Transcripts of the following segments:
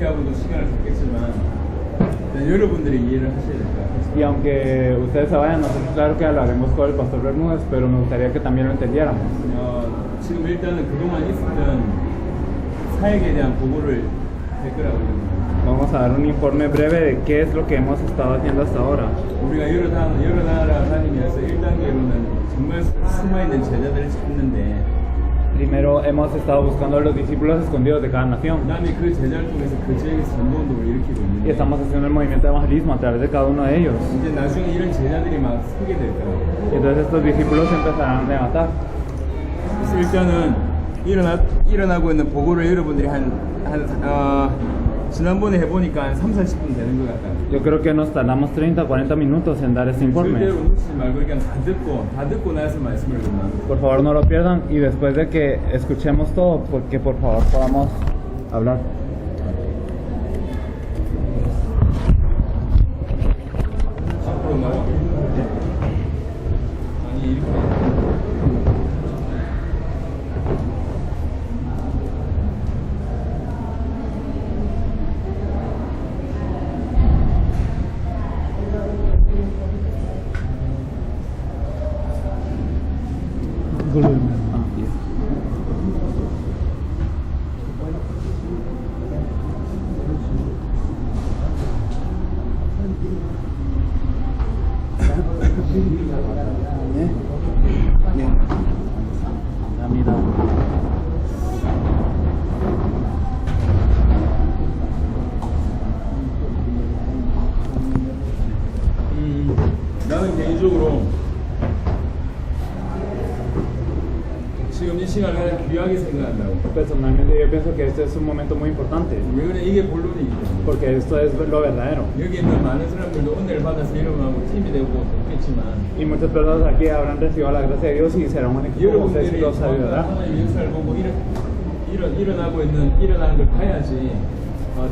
하고도 시간을 갖겠지만 여러분들이 이해를 하셔야 될 것 같아요. Y aunque ustedes se vayan, nosotros claro que hablaremos con el pastor Bermúdez, pero me gustaría que también lo entendiéramos. 지금 일단은 그동안 있었던 사역에 대한 보고를 할 거라고 생각합니다. Vamos a dar un informe breve de qué es lo que hemos estado haciendo hasta ahora. 우리가 여러 나라 다니면서 1단계로는 정말 숨어있는 제자들을 찾는데 Primero hemos estado buscando a los discípulos escondidos de cada nación. 그다음에 그 제자를 통해서 그 지역에서 전도운동을 일으키고 Y 있는데 estamos haciendo el movimiento de evangelismo a través de cada uno de ellos. 이제 나중에 이런 제자들이 막 서게 될 거라고. Y entonces estos discípulos se empezarán a levantar. 그래서 일단은 일어나고 있는 보고를 여러분들이 지난번에 해보니까 한 3-40분 되는 것 같아요. Yo creo que nos tardamos 30-40 minutos en dar este informe. 절대로 놓치지 말고 그냥 다 듣고 나서 말씀을 좀 나누고. Por favor no lo pierdan y después de que escuchemos todo, porque por favor podamos hablar. 앞으로 나와. 아니 이렇게. 나는 개인적으로 지금 이 시간을 가장 귀하게 생각한다고. Personalmente yo pienso que este es un momento muy importante, 왜냐면 이게 본론이기 때문에. porque esto es lo verdadero. 여기 있는 많은 사람들도 은혜를 받아서 일어나고 팀이 되고 좋겠지만 Y muchas personas aquí habrán recibido la gracia de Dios y serán un equipo como ustedes y 여러분들이 los ayudará. 하나님의 역사를 보고 일어나는 걸 봐야지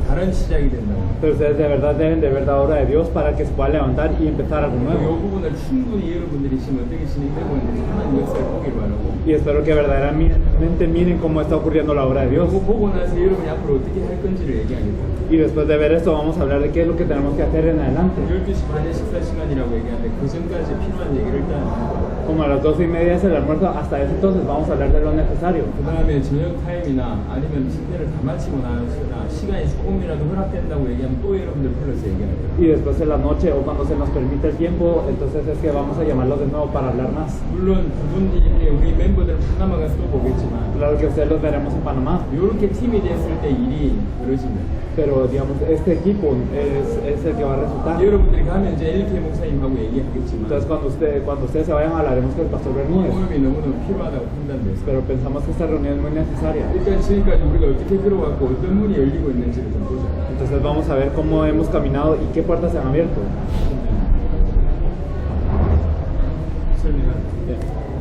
다른 시작이 된다고. Pero ustedes de verdad deben de ver la obra de Dios para que se pueda levantar y empezar algo 이 nuevo. 부분을 충분히 여러분들이 지금 어떻게 진행되고 있는지 하나님 역사를 보길 바라고. Y espero que verdaderamente miren cómo está ocurriendo la obra de Dios. 그거 보고 나서 여러분이 앞으로 어떻게 할 건지를 얘기하겠다. Y después de ver esto vamos a hablar de qué es lo que tenemos que hacer en adelante. 12시 반에 식사 시간이라고 얘기하는데 그 전까지 필요한 얘기를 일단 하고 Como a las 12:30 es el almuerzo, hasta ese entonces vamos a hablar de lo necesario. 그 다음에 저녁 타임이나 아니면 침대를 다 마치고 나서나 시간이 조금이라도 허락된다고 얘기하면 또 여러분들 불러서 얘기하는 거예요. Y después en la noche o cuando se nos permite el tiempo, entonces es que vamos a llamarlos de nuevo para hablar más. 물론 그분들이 우리 멤버들 파나마 가서 또 보겠지만 Claro que ustedes los veremos en Panamá, 이렇게 팀이 됐을 때 일이 벌어집니다. pero digamos, este equipo es el que va a resultar. 여러분들이 가면 이제 엘리케 목사님하고 얘기하겠지만 Entonces cuando ustedes se vayan hablaremos con el pastor Bermúdez, 모임이 너무너무 필요하다고 판단돼서 pero pensamos que esta reunión es muy necesaria. 일단 지금까지 우리가 어떻게 들어왔고 어떤 문이 열리고 있는지를 좀 보자. Entonces vamos a ver cómo hemos caminado y qué puertas se han abierto.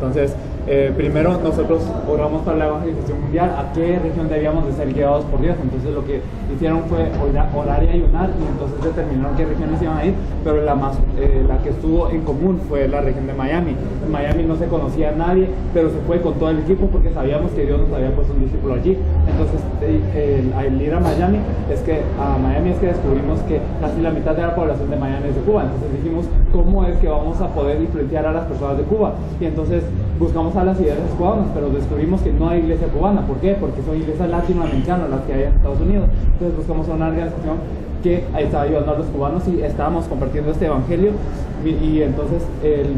Entonces, primero nosotros oramos para la evangelización mundial, a qué región debíamos de ser guiados por Dios. Entonces lo que hicieron fue orar y ayunar, y entonces determinaron qué regiones iban a ir, pero la que estuvo en común fue la región de Miami. En Miami no se conocía a nadie, pero se fue con todo el equipo porque sabíamos que Dios nos había puesto un discípulo allí. Entonces al ir a Miami es que descubrimos que casi la mitad de la población de Miami es de Cuba. Entonces dijimos, ¿cómo es que vamos a poder influenciar a las personas de Cuba? Y entonces buscamos a las iglesias cubanas, pero descubrimos que no hay iglesia cubana. ¿Por qué? Porque son iglesias latinoamericanas las que hay en Estados Unidos. Entonces buscamos a una organización que estaba ayudando a los cubanos y estábamos compartiendo este evangelio, y entonces el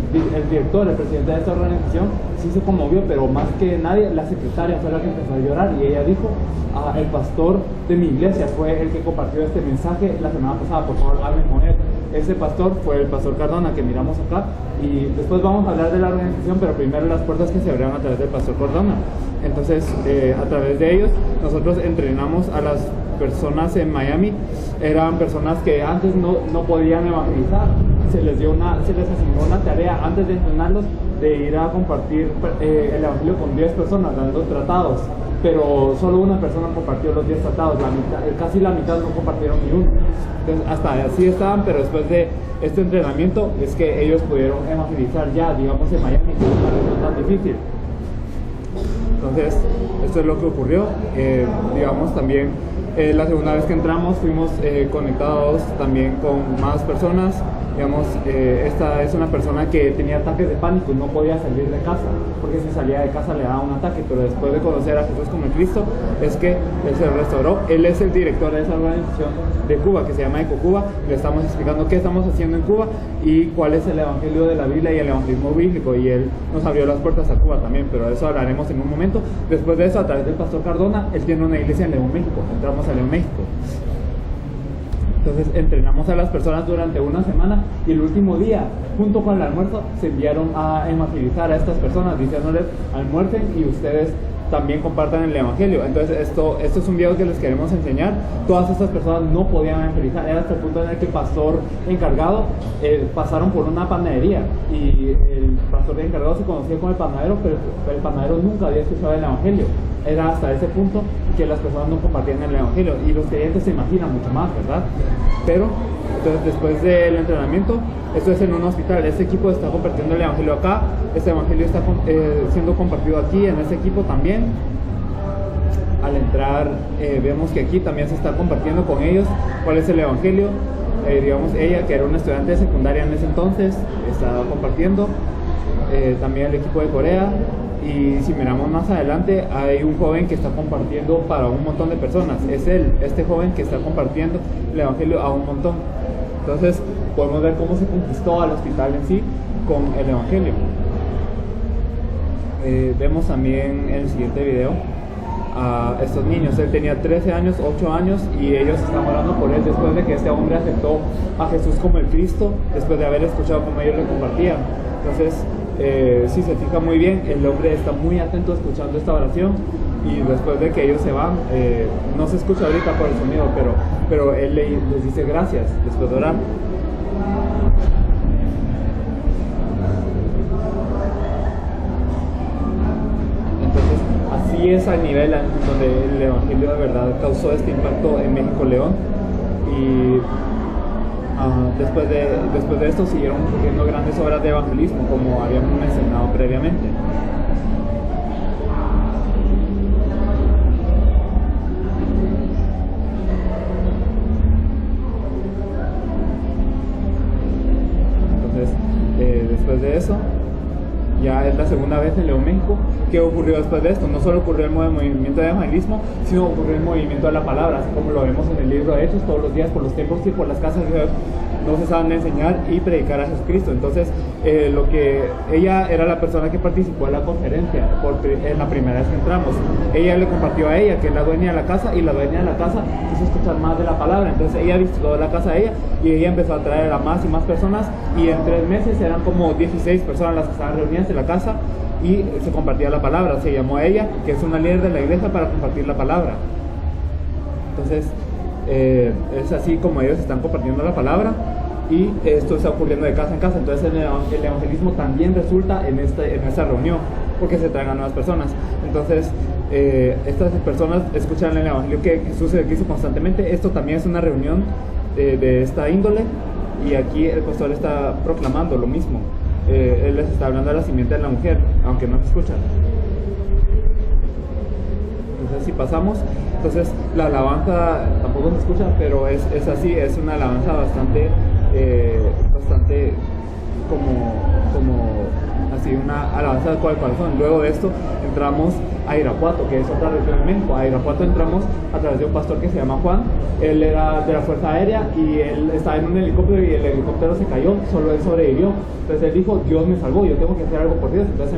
director, el presidente de esta organización sí se conmovió, pero más que nadie la secretaria fue la que empezó a llorar, y ella dijo, el pastor de mi iglesia fue el que compartió este mensaje la semana pasada, por favor hablen con él. Ese pastor fue el pastor Cardona que miramos acá, y después vamos a hablar de la organización, pero primero las puertas que se abrieron a través del pastor Cardona. Entonces a través de ellos nosotros entrenamos a las personas en Miami. Eran personas que antes no podían evangelizar. Se les asignó una tarea antes de entrenarlos de ir a compartir el evangelio con 10 personas, dando tratados, pero solo una persona compartió los 10 tratados, casi la mitad no compartieron ni uno. Entonces hasta así estaban, pero después de este entrenamiento es que ellos pudieron evangelizar ya, digamos, en Miami, que es una región tan difícil. Entonces esto es lo que ocurrió. Digamos, también La segunda vez que entramos fuimos conectados también con más personas. Digamos, esta es una persona que tenía ataques de pánico y no podía salir de casa, porque si salía de casa le daba un ataque, pero después de conocer a Jesús como el Cristo, es que Él se restauró. Él es el director de esa organización de Cuba, que se llama EcoCuba. Le estamos explicando qué estamos haciendo en Cuba y cuál es el evangelio de la Biblia y el evangelismo bíblico, y Él nos abrió las puertas a Cuba también, pero de eso hablaremos en un momento. Después de eso, a través del pastor Cardona, él tiene una iglesia en León, México. Entramos a León, México. Entonces entrenamos a las personas durante una semana, y el último día, junto con el almuerzo, se enviaron a evangelizar a estas personas, diciéndoles: almuercen y ustedes también compartan el evangelio. Entonces esto es un video que les queremos enseñar. Todas estas personas no podían evangelizar, era hasta el punto en el que el pastor encargado pasaron por una panadería, y el pastor encargado se conocía con el panadero, pero el panadero nunca había escuchado el evangelio. Era hasta ese punto que las personas no compartían el evangelio, y los creyentes se imaginan mucho más, ¿verdad? Pero entonces, después del entrenamiento, esto es en un hospital, este equipo está compartiendo el evangelio acá, este evangelio está siendo compartido aquí en este equipo también. Al entrar vemos que aquí también se está compartiendo con ellos cuál es el evangelio. Digamos, ella, que era una estudiante de secundaria en ese entonces, estaba compartiendo. También el equipo de Corea. Y si miramos más adelante, hay un joven que está compartiendo para un montón de personas. Es él, este joven, que está compartiendo el evangelio a un montón. Entonces podemos ver cómo se conquistó al hospital en sí con el evangelio. Vemos también en el siguiente video a estos niños. Él tenía 13 años, 8 años, y ellos están orando por él después de que este hombre aceptó a Jesús como el Cristo, después de haber escuchado cómo ellos le compartían. Entonces, si se fija muy bien, el hombre está muy atento escuchando esta oración, y después de que ellos se van, no se escucha ahorita por el sonido, pero él les dice gracias después de orar. Entonces, así es al nivel donde el evangelio de verdad causó este impacto en México, León. Y después de esto siguieron ocurriendo grandes obras de evangelismo, como habíamos mencionado previamente. Entonces, después de eso, ya es la segunda vez en León, México. ¿Qué ocurrió después de esto? No solo ocurrió el movimiento de evangelismo, sino ocurrió el movimiento de la palabra, así como lo vemos en el libro de Hechos. Todos los días por los templos y por las casas de Dios no cesaban de enseñar y predicar a Jesucristo. Entonces, ella era la persona que participó en la conferencia en la primera vez que entramos. Ella le compartió a ella, que es la dueña de la casa, y la dueña de la casa quiso escuchar más de la palabra. Entonces ella visitó la casa de ella, y ella empezó a traer a más y más personas, y en 3 meses eran como 16 personas las que estaban reunidas en la casa, y se compartía la palabra. Se llamó a ella, que es una líder de la iglesia, para compartir la palabra. Entonces, es así como ellos están compartiendo la palabra, y esto está ocurriendo de casa en casa. Entonces el evangelismo también resulta en esta reunión, porque se traen a nuevas personas. Entonces estas personas escuchan el evangelio que Jesús les dice constantemente. Esto también es una reunión de esta índole, y aquí el pastor está proclamando lo mismo. Él les está hablando de la simiente de la mujer, aunque no se escuchan. Entonces, si pasamos, entonces la alabanza tampoco se escucha, pero es así, es una alabanza bastante como así, una alabanza con el corazón. Luego de esto entramos a Irapuato, que es otra región de México. A Irapuato entramos a través de un pastor que se llama Juan. Él era de la Fuerza Aérea, y él estaba en un helicóptero, y el helicóptero se cayó, solo él sobrevivió. Entonces él dijo: Dios me salvó, yo tengo que hacer algo por Dios. Entonces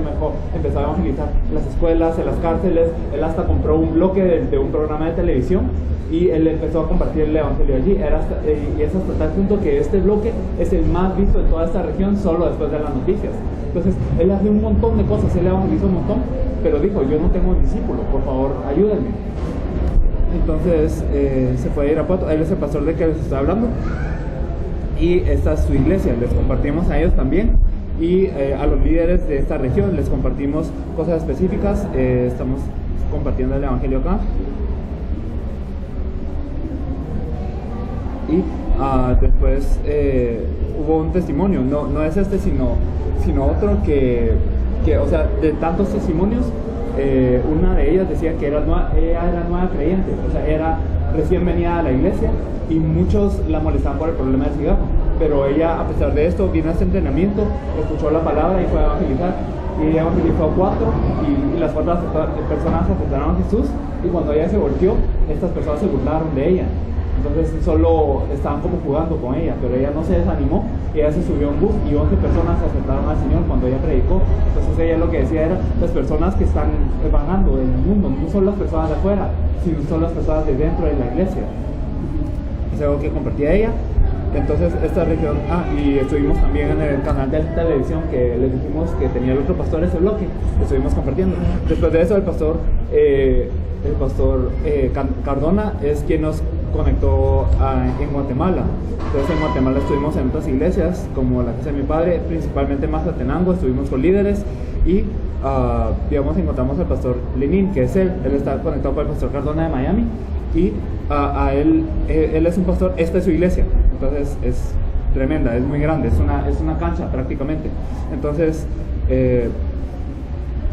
empezó a evangelizar en las escuelas, en las cárceles. Él hasta compró un bloque de un programa de televisión, y él empezó a compartir el evangelio allí. Y es hasta tal punto que este bloque es el más visto en toda esta región, solo después de las noticias. Entonces él hace un montón de cosas, él evangelizó un montón, pero dijo: yo no tengo un discípulo, por favor ayúdenme. Entonces se fue a Irapuato. Él es el pastor de que les estoy hablando, y esta es su iglesia. Les compartimos a ellos también, y a los líderes de esta región les compartimos cosas específicas. Estamos compartiendo el evangelio acá. Y después hubo un testimonio, no es este, sino otro que, o sea, de tantos testimonios, una de ellas decía que ella era nueva creyente, o sea, era recién venía a la iglesia y muchos la molestaban por el problema del cigarro, pero ella, a pesar de esto, vino a este entrenamiento, escuchó la palabra y fue a evangelizar, y ella evangelizó a 4 y las 4 personas aceptaron a Jesús, y cuando ella se volteó, estas personas se burlaron de ella. Entonces solo estaban como jugando con ella, pero ella no se desanimó, ella se subió a un bus y 11 personas aceptaron al Señor cuando ella predicó. Entonces ella lo que decía era, las personas que están vagando en el mundo no son las personas de afuera, sino son las personas de dentro de la iglesia. Es algo que compartía ella. Entonces esta región, y estuvimos también en el canal de televisión que les dijimos que tenía el otro pastor ese bloque, estuvimos compartiendo. Después de eso el pastor Cardona es quien nos conectó en Guatemala. Entonces en Guatemala estuvimos en otras iglesias como la casa de mi padre, principalmente en Mazatenango, estuvimos con líderes y digamos encontramos al pastor Lenín, que es él está conectado con el pastor Cardona de Miami, y a él es un pastor, esta es su iglesia, entonces es tremenda, es muy grande, es una cancha prácticamente. Entonces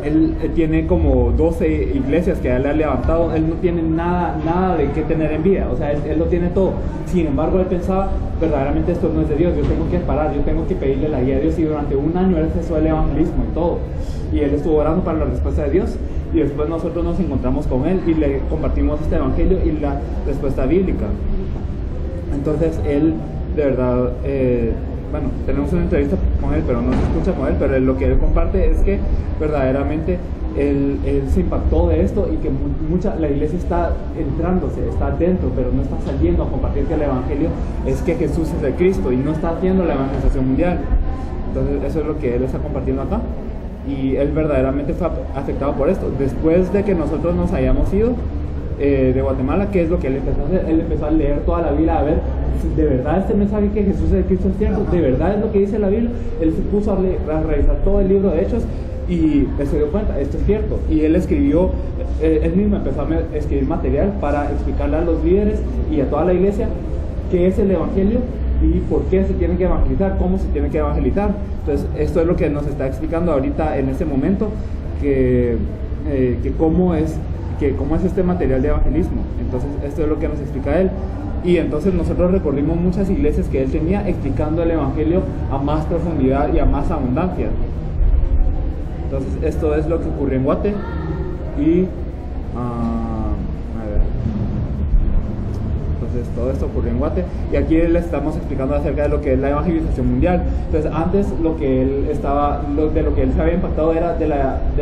él tiene como 12 iglesias que él ha levantado, él no tiene nada de qué tener envidia, o sea, él lo tiene todo. Sin embargo, él pensaba, verdaderamente esto no es de Dios, yo tengo que parar, yo tengo que pedirle la guía de Dios, y durante un año él empezó el evangelismo y todo, y él estuvo orando para la respuesta de Dios, y después nosotros nos encontramos con él y le compartimos este evangelio y la respuesta bíblica. Entonces él, de verdad, bueno, tenemos una entrevista con él, pero no se escucha con él, pero lo que él comparte es que verdaderamente él se impactó de esto, y que la iglesia está entrándose, está dentro, pero no está saliendo a compartir que el evangelio es que Jesús es el Cristo, y no está haciendo la evangelización mundial. Entonces eso es lo que él está compartiendo acá, y él verdaderamente fue afectado por esto. Después de que nosotros nos hayamos ido de Guatemala, ¿qué es lo que él empezó a hacer? Él empezó a leer toda la Biblia, a ver, ¿de verdad este mensaje que Jesús es el Cristo es cierto? ¿De verdad es lo que dice la Biblia? Él se puso a revisar todo el libro de Hechos, y él se dio cuenta, esto es cierto, y él escribió, él mismo empezó a escribir material para explicarle a los líderes y a toda la iglesia qué es el evangelio y por qué se tiene que evangelizar, cómo se tiene que evangelizar. Entonces esto es lo que nos está explicando ahorita en este momento, que cómo es este material de evangelismo. Entonces esto es lo que nos explica él. Y entonces nosotros recorrimos muchas iglesias que él tenía, explicando el evangelio a más profundidad y a más abundancia. Entonces esto es lo que ocurrió en Guate. Y entonces todo esto ocurrió en Guate, y aquí le estamos explicando acerca de lo que es la evangelización mundial. Entonces antes de lo que él se había impactado era del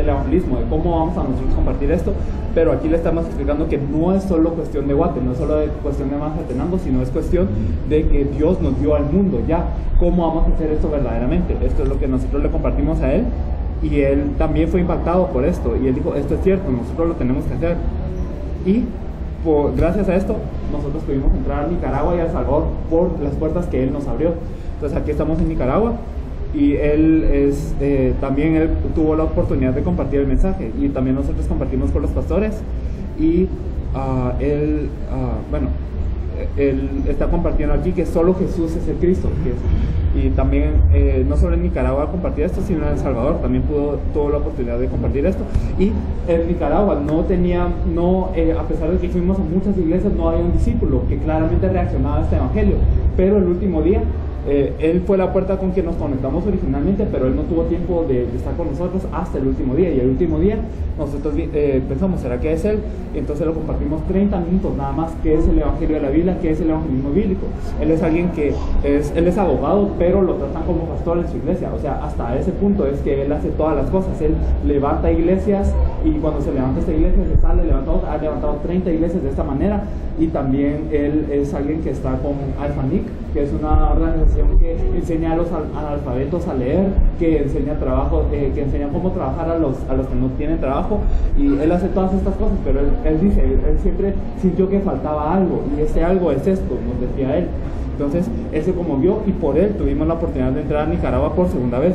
evangelismo, de cómo vamos a nosotros compartir esto, pero aquí le estamos explicando que no es solo cuestión de Guate, no es solo cuestión de Mazatenango, sino es cuestión de que Dios nos dio al mundo ya. ¿Cómo vamos a hacer esto verdaderamente? Esto es lo que nosotros le compartimos a él, y él también fue impactado por esto, y él dijo, esto es cierto, nosotros lo tenemos que hacer. Y gracias a esto nosotros pudimos entrar a Nicaragua y a El Salvador por las puertas que él nos abrió. Entonces aquí estamos en Nicaragua, y él también él tuvo la oportunidad de compartir el mensaje, y también nosotros compartimos con los pastores, y él está compartiendo aquí que solo Jesús es el Cristo, y también no solo en Nicaragua compartir esto, sino en El Salvador también tuvo la oportunidad de compartir esto. Y en Nicaragua a pesar de que fuimos a muchas iglesias, no había un discípulo que claramente reaccionaba a este evangelio, pero el último día él fue la puerta con quien nos conectamos originalmente, pero él no tuvo tiempo de estar con nosotros hasta el último día, y el último día nosotros pensamos, ¿será que es él? Y entonces lo compartimos 30 minutos nada más, qué es el evangelio de la Biblia, qué es el evangelismo bíblico. Él es alguien él es abogado, pero lo tratan como pastor en su iglesia, o sea, hasta ese punto es que él hace todas las cosas. Él levanta iglesias, y cuando se levanta esta iglesia se sale, ha levantado 30 iglesias de esta manera. Y también él es alguien que está con Alfanic, que es una organización que enseña a los analfabetos a leer, que enseña cómo trabajar a los que no tienen trabajo, y él hace todas estas cosas, pero él dice, él siempre sintió que faltaba algo, y este algo es esto, nos decía él. Entonces él se conmovió, y por él tuvimos la oportunidad de entrar a Nicaragua por segunda vez.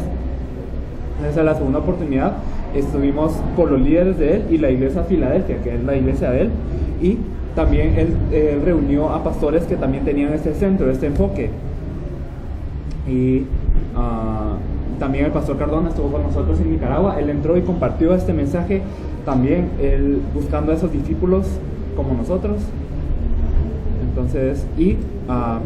Esa es la segunda oportunidad. Estuvimos por los líderes de él y la iglesia Filadelfia, que es la iglesia de él, y también él reunió a pastores que también tenían este centro, este enfoque. Y también el pastor Cardona estuvo con nosotros en Nicaragua. Él entró y compartió este mensaje también, él buscando a esos discípulos como nosotros. Entonces,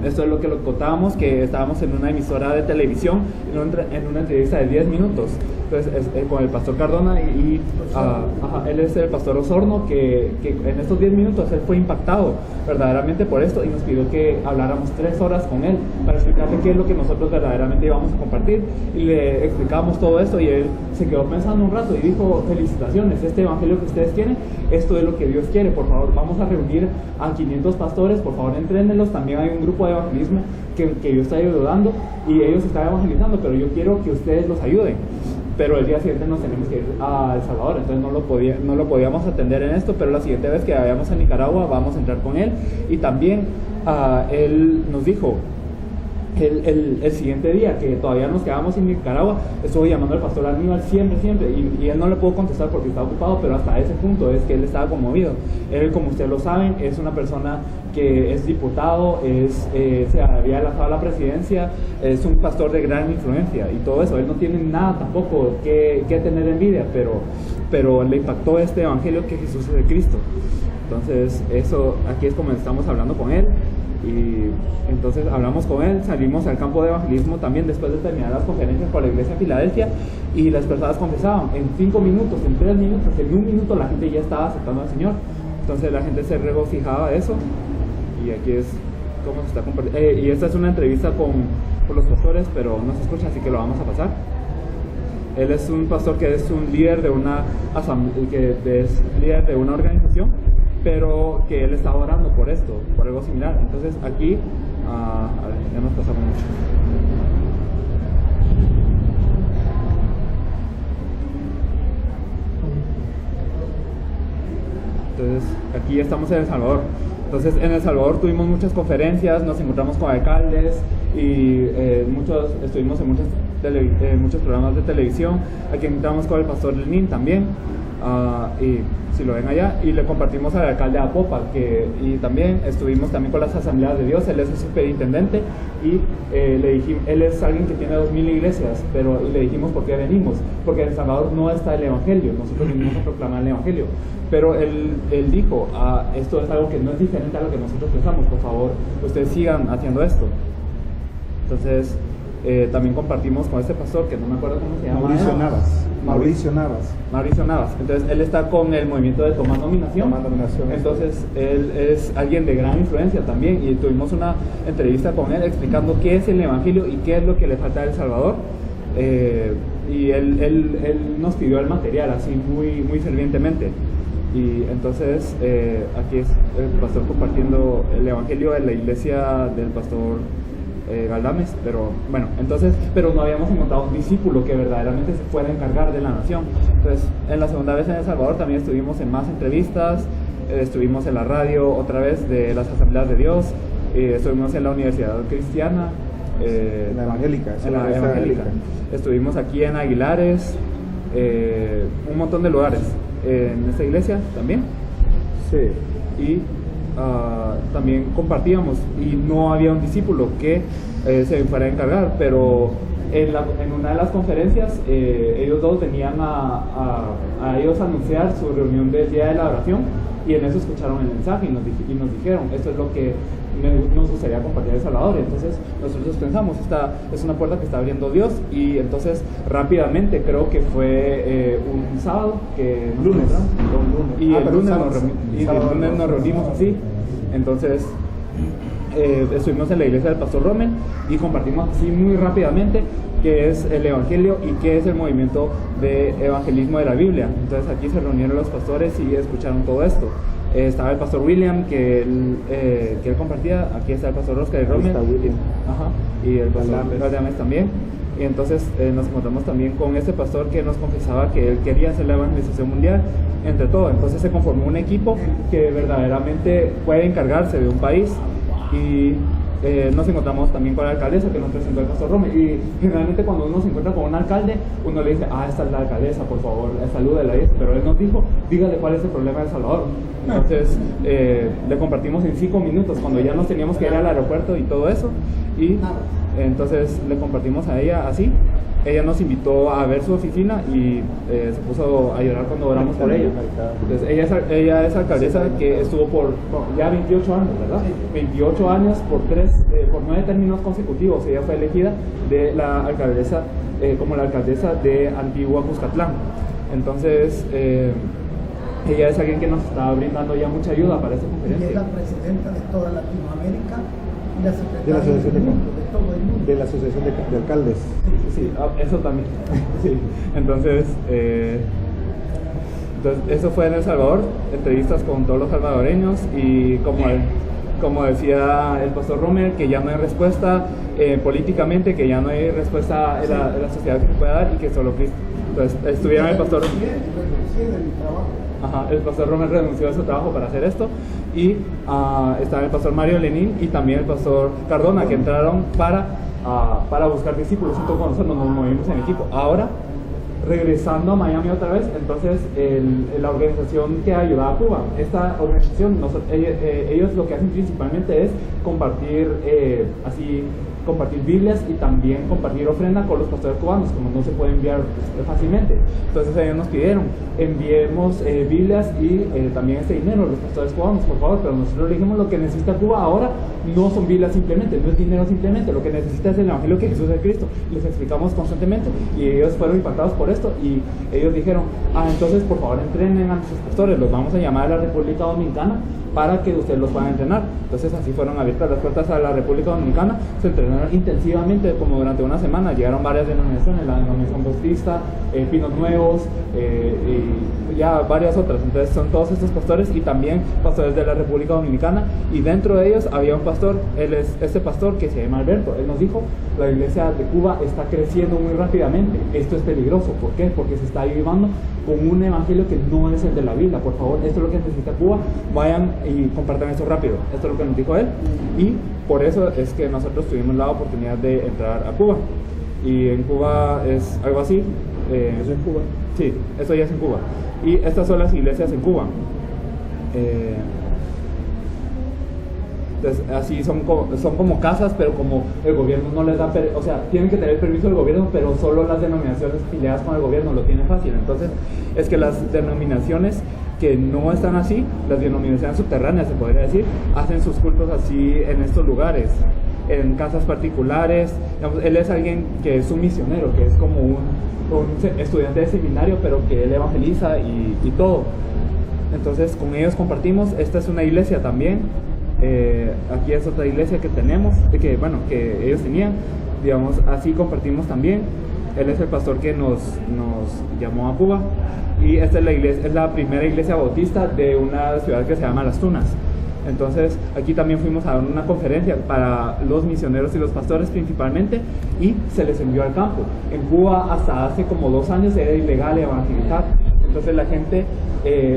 esto es lo que lo contábamos, que estábamos en una emisora de televisión, en una entrevista de 10 minutos. Entonces, con el pastor Cardona él es el pastor Osorno, que en estos 10 minutos él fue impactado verdaderamente por esto y nos pidió que habláramos 3 horas con él para explicarle qué es lo que nosotros verdaderamente íbamos a compartir, y le explicamos todo esto y él se quedó pensando un rato y dijo: felicitaciones, este evangelio que ustedes quieren, esto es lo que Dios quiere, por favor vamos a reunir a 500 pastores, por favor entrénenlos, también hay un grupo de evangelismo que yo estoy ayudando y ellos están evangelizando, pero yo quiero que ustedes los ayuden. Pero el día siguiente nos tenemos que ir a El Salvador, entonces no lo podíamos atender en esto, pero la siguiente vez que vayamos a Nicaragua vamos a entrar con él. Y también él nos dijo, el siguiente día que todavía nos quedamos en Nicaragua, estuvo llamando al pastor Aníbal siempre, y él no le pudo contestar porque estaba ocupado, pero hasta ese punto es que él estaba conmovido. Él, como ustedes lo saben, es una persona que es diputado, se había lanzado a la presidencia, es un pastor de gran influencia y todo eso. Él no tiene nada tampoco que tener envidia, pero le impactó este evangelio que Jesús es el Cristo. Entonces, eso aquí es como estamos hablando con él. Y entonces hablamos con él, salimos al campo de evangelismo también después de terminar las conferencias por la iglesia de Filadelfia, y las personas confesaban en 5 minutos, en 3 minutos, en 1 minuto la gente ya estaba aceptando al Señor. Entonces la gente se regocijaba de eso, y aquí es como se está compartiendo. Y esta es una entrevista con los pastores, pero no se escucha, así que lo vamos a pasar. Él es un pastor que es un líder de una organización, pero que él está orando por esto, por algo similar. Entonces aquí, a ver, ya nos pasamos mucho. Entonces aquí estamos en El Salvador. Entonces en El Salvador tuvimos muchas conferencias, nos encontramos con alcaldes y estuvimos en muchos programas de televisión. Aquí encontramos con el pastor Lenín también. Y si lo ven allá, y le compartimos al alcalde de Apopa, y también estuvimos también con las asambleas de Dios. Él es el superintendente y le dijimos, él es alguien que tiene 2000 iglesias, y le dijimos por qué venimos, porque en El Salvador no está el evangelio, nosotros venimos a proclamar el evangelio, pero él dijo, esto es algo que no es diferente a lo que nosotros pensamos, por favor ustedes sigan haciendo esto. Entonces también compartimos con este pastor, que no me acuerdo cómo se llama. Mauricio Navas. Entonces él está con el movimiento de Tomar Nominación. Entonces él es alguien de gran influencia también, y tuvimos una entrevista con él explicando qué es el evangelio y qué es lo que le falta a El Salvador. Y él nos pidió el material así muy fervientemente. Y entonces aquí es el pastor compartiendo el evangelio de la iglesia del pastor Galdames, pero no habíamos encontrado un discípulo que verdaderamente se fuera a encargar de la nación. Entonces, en la segunda vez en El Salvador también estuvimos en más entrevistas, estuvimos en la radio otra vez de las asambleas de Dios, estuvimos en la Universidad Cristiana, la evangélica, estuvimos aquí en Aguilares, un montón de lugares, en esta iglesia también. Sí. Y también compartíamos, y no había un discípulo que se fuera a encargar, pero en una de las conferencias ellos dos venían a ellos anunciar su reunión del día de la oración, y en eso escucharon el mensaje y nos dijeron, esto es lo que nos gustaría compartir en El Salvador. Y entonces nosotros pensamos, esta es una puerta que está abriendo Dios, y entonces rápidamente, creo que fue un sábado, y el lunes nos reunimos así. Entonces estuvimos en la iglesia del pastor Rommel y compartimos así muy rápidamente qué es el evangelio y qué es el movimiento de evangelismo de la Biblia. Entonces aquí se reunieron los pastores y escucharon todo esto. Estaba el pastor William que él compartía, aquí está el pastor Oscar Rommel y el pastor Galdames también. Y entonces nos encontramos también con este pastor que nos confesaba que él quería hacer la evangelización mundial entre todo. Entonces se conformó un equipo que verdaderamente puede encargarse de un país, y nos encontramos también con la alcaldesa que nos presentó el pastor Rommel. Y generalmente cuando uno se encuentra con un alcalde, uno le dice, esta es la alcaldesa, por favor, salúdela. Pero él nos dijo, dígale cuál es el problema de El Salvador. Entonces le compartimos en 5 minutos, cuando ya nos teníamos que ir al aeropuerto y todo eso, y entonces le compartimos a ella así, ella nos invitó a ver su oficina y se puso a llorar cuando oramos por ella. Entonces, ella es alcaldesa que estuvo por ya 28 años, ¿verdad? 28 años por 9 términos consecutivos. Ella fue elegida de la alcaldesa, como la alcaldesa de Antigua Cuscatlán. Entonces, ella es alguien que nos está brindando ya mucha ayuda para esta Y conferencia. es la presidenta de toda Latinoamérica y la De la secretaria Asociación del mundo, de todo el mundo. de la Asociación de Alcaldes. Sí, eso también. Sí. Entonces, eso fue en El Salvador, entrevistas con todos los salvadoreños y como decía el pastor Romer, que ya no hay respuesta políticamente, que ya no hay respuesta en la sociedad que se pueda dar y que solo Cristo. Entonces, estuvieron el pastor... Renuncié de mi trabajo. Ajá, el pastor Romer renunció a su trabajo para hacer esto y estaba el pastor Mario Lenín y también el pastor Cardona, que entraron para buscar discípulos junto con nosotros, nos movimos en equipo. Ahora, regresando a Miami otra vez, entonces la organización que ayudaba a Cuba, esta organización, ellos lo que hacen principalmente es compartir compartir Biblias y también compartir ofrenda con los pastores cubanos, como no se puede enviar fácilmente. Entonces ellos nos pidieron, enviemos Biblias y también este dinero a los pastores cubanos, por favor, pero nosotros le dijimos lo que necesita Cuba ahora no son Biblias simplemente, no es dinero simplemente, lo que necesita es el Evangelio que Jesús es Cristo. Les explicamos constantemente y ellos fueron impactados por esto y ellos dijeron, entonces por favor entrenen a nuestros pastores, los vamos a llamar a la República Dominicana para que ustedes los puedan entrenar. Entonces así fueron abiertas las puertas a la República Dominicana, se entrenaron intensivamente como durante una semana, llegaron varias denominaciones, la denominación bautista, Pinos Nuevos y ya varias otras. Entonces son todos estos pastores y también pastores de la República Dominicana, y dentro de ellos había un pastor, él es este pastor que se llama Alberto. Él nos dijo, la iglesia de Cuba está creciendo muy rápidamente, esto es peligroso. ¿Por qué? Porque se está ayudando con un evangelio que no es el de la Biblia. Por favor, esto es lo que necesita Cuba, vayan y compartan esto rápido. Esto es lo que nos dijo él, y por eso es que nosotros tuvimos la oportunidad de entrar a Cuba. Y en Cuba es algo así. ¿Eso en Cuba? Sí, eso ya es en Cuba. Y estas son las iglesias en Cuba. Entonces, así son como casas, pero como el gobierno no les da, o sea, tienen que tener el permiso del gobierno, pero solo las denominaciones afiliadas con el gobierno lo tienen fácil. Entonces, es que las denominaciones que no están así, las denominaciones subterráneas, se podría decir, hacen sus cultos así en estos lugares, en casas particulares. Digamos, él es alguien que es un misionero, que es como un estudiante de seminario, pero que él evangeliza y todo. Entonces, con ellos compartimos. Esta es una iglesia también. Aquí es otra iglesia que tenemos, que ellos tenían, digamos, así compartimos también. Él es el pastor que nos llamó a Cuba, y esta es la iglesia, es la primera iglesia bautista de una ciudad que se llama Las Tunas. Entonces aquí también fuimos a una conferencia para los misioneros y los pastores principalmente, y se les envió al campo. En Cuba hasta hace como 2 años era ilegal evangelizar. Entonces la gente,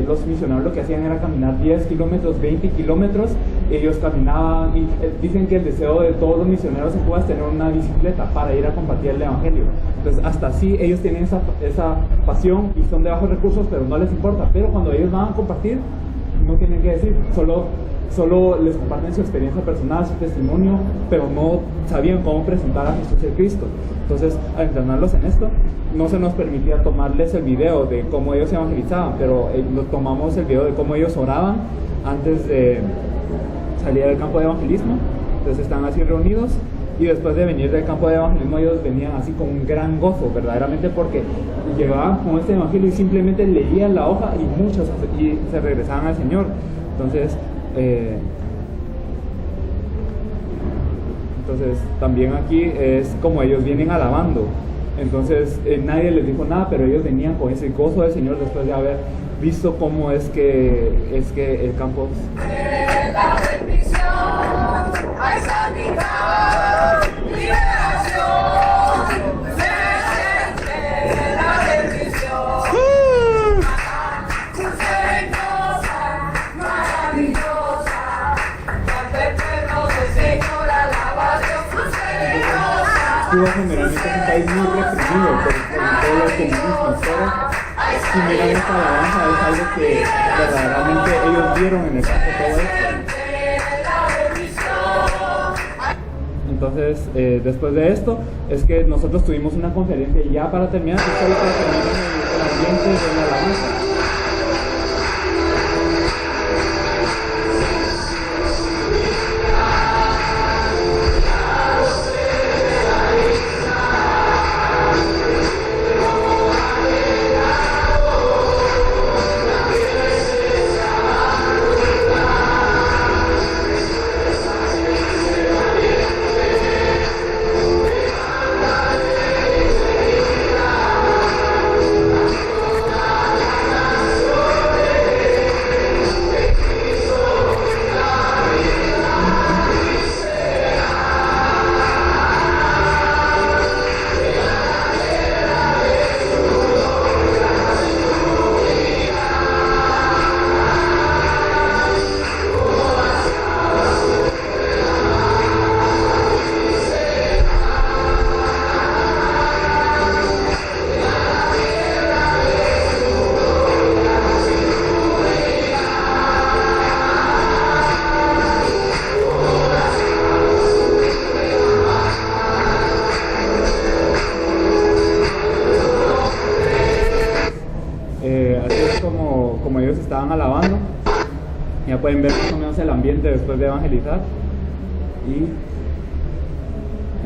los misioneros lo que hacían era caminar 10 kilómetros, 20 kilómetros. Ellos caminaban y dicen que el deseo de todos los misioneros en Cuba es tener una bicicleta para ir a compartir el evangelio. Entonces hasta así ellos tienen esa pasión y son de bajos recursos, pero no les importa. Pero cuando ellos van a compartir, no tienen que decir, solo les comparten su experiencia personal, su testimonio, pero no sabían cómo presentar a Jesús el Cristo. Entonces, al entrenarlos en esto, no se nos permitía tomarles el video de cómo ellos evangelizaban, pero tomamos el video de cómo ellos oraban antes de salir del campo de evangelismo. Entonces están así reunidos, y después de venir del campo de evangelismo ellos venían así con un gran gozo, verdaderamente, porque llegaban con este evangelio y simplemente leían la hoja, y muchos se regresaban al Señor. Entonces también aquí es como ellos vienen alabando. Entonces nadie les dijo nada, pero ellos venían con ese gozo del Señor después de haber visto cómo es que el campo Cuba generalmente es un país muy reprimido por todo lo que vivimos, pero si miran esta alabanza es algo que verdaderamente ellos vieron en el campo todo esto. Entonces, después de esto, es que nosotros tuvimos una conferencia ya para terminar, solo para terminar el ambiente de la alabanza. Como ellos estaban alabando, ya pueden ver más o menos el ambiente después de evangelizar. Y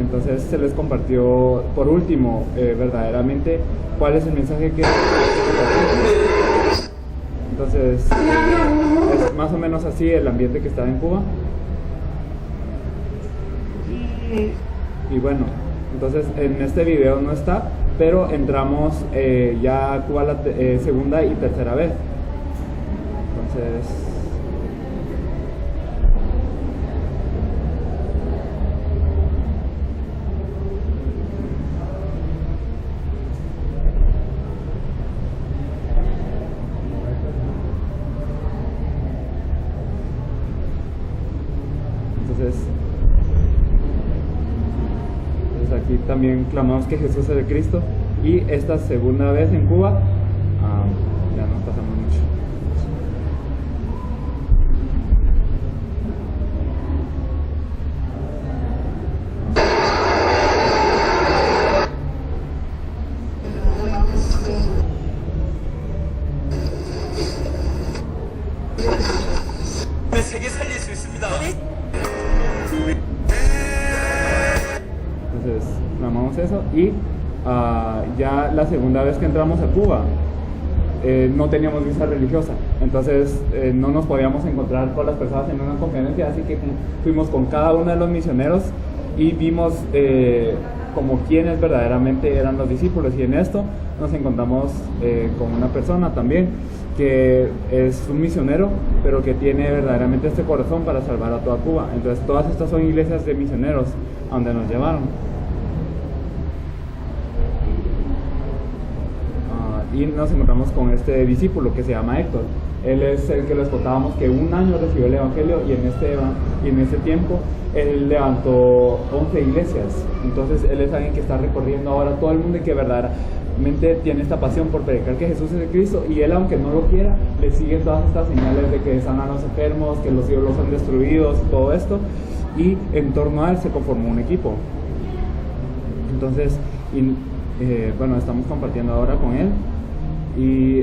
entonces se les compartió por último verdaderamente cuál es el mensaje que entonces es más o menos así el ambiente que estaba en Cuba. Y bueno, entonces en este video no está, pero entramos ya a Cuba la segunda y tercera vez. Entonces aquí también clamamos que Jesús es el Cristo. Y esta segunda vez en Cuba ya nos pasamos mucho. Entonces clamamos eso y ya la segunda vez que entramos a Cuba no teníamos visa religiosa, entonces no nos podíamos encontrar con las personas en una conferencia, así que fuimos con cada uno de los misioneros y vimos como quiénes verdaderamente eran los discípulos, y en esto nos encontramos con una persona también que es un misionero, pero que tiene verdaderamente este corazón para salvar a toda Cuba. Entonces todas estas son iglesias de misioneros a donde nos llevaron. Y nos encontramos con este discípulo que se llama Héctor. Él es el que les contábamos que un año recibió el evangelio, y en este tiempo él levantó 11 iglesias. Entonces él es alguien que está recorriendo ahora todo el mundo y que verdaderamente tiene esta pasión por predicar que Jesús es el Cristo, y él, aunque no lo quiera, le sigue todas estas señales de que sanan a los enfermos, que los ídolos son destruidos, todo esto, y en torno a él se conformó un equipo. Entonces bueno, estamos compartiendo ahora con él. Y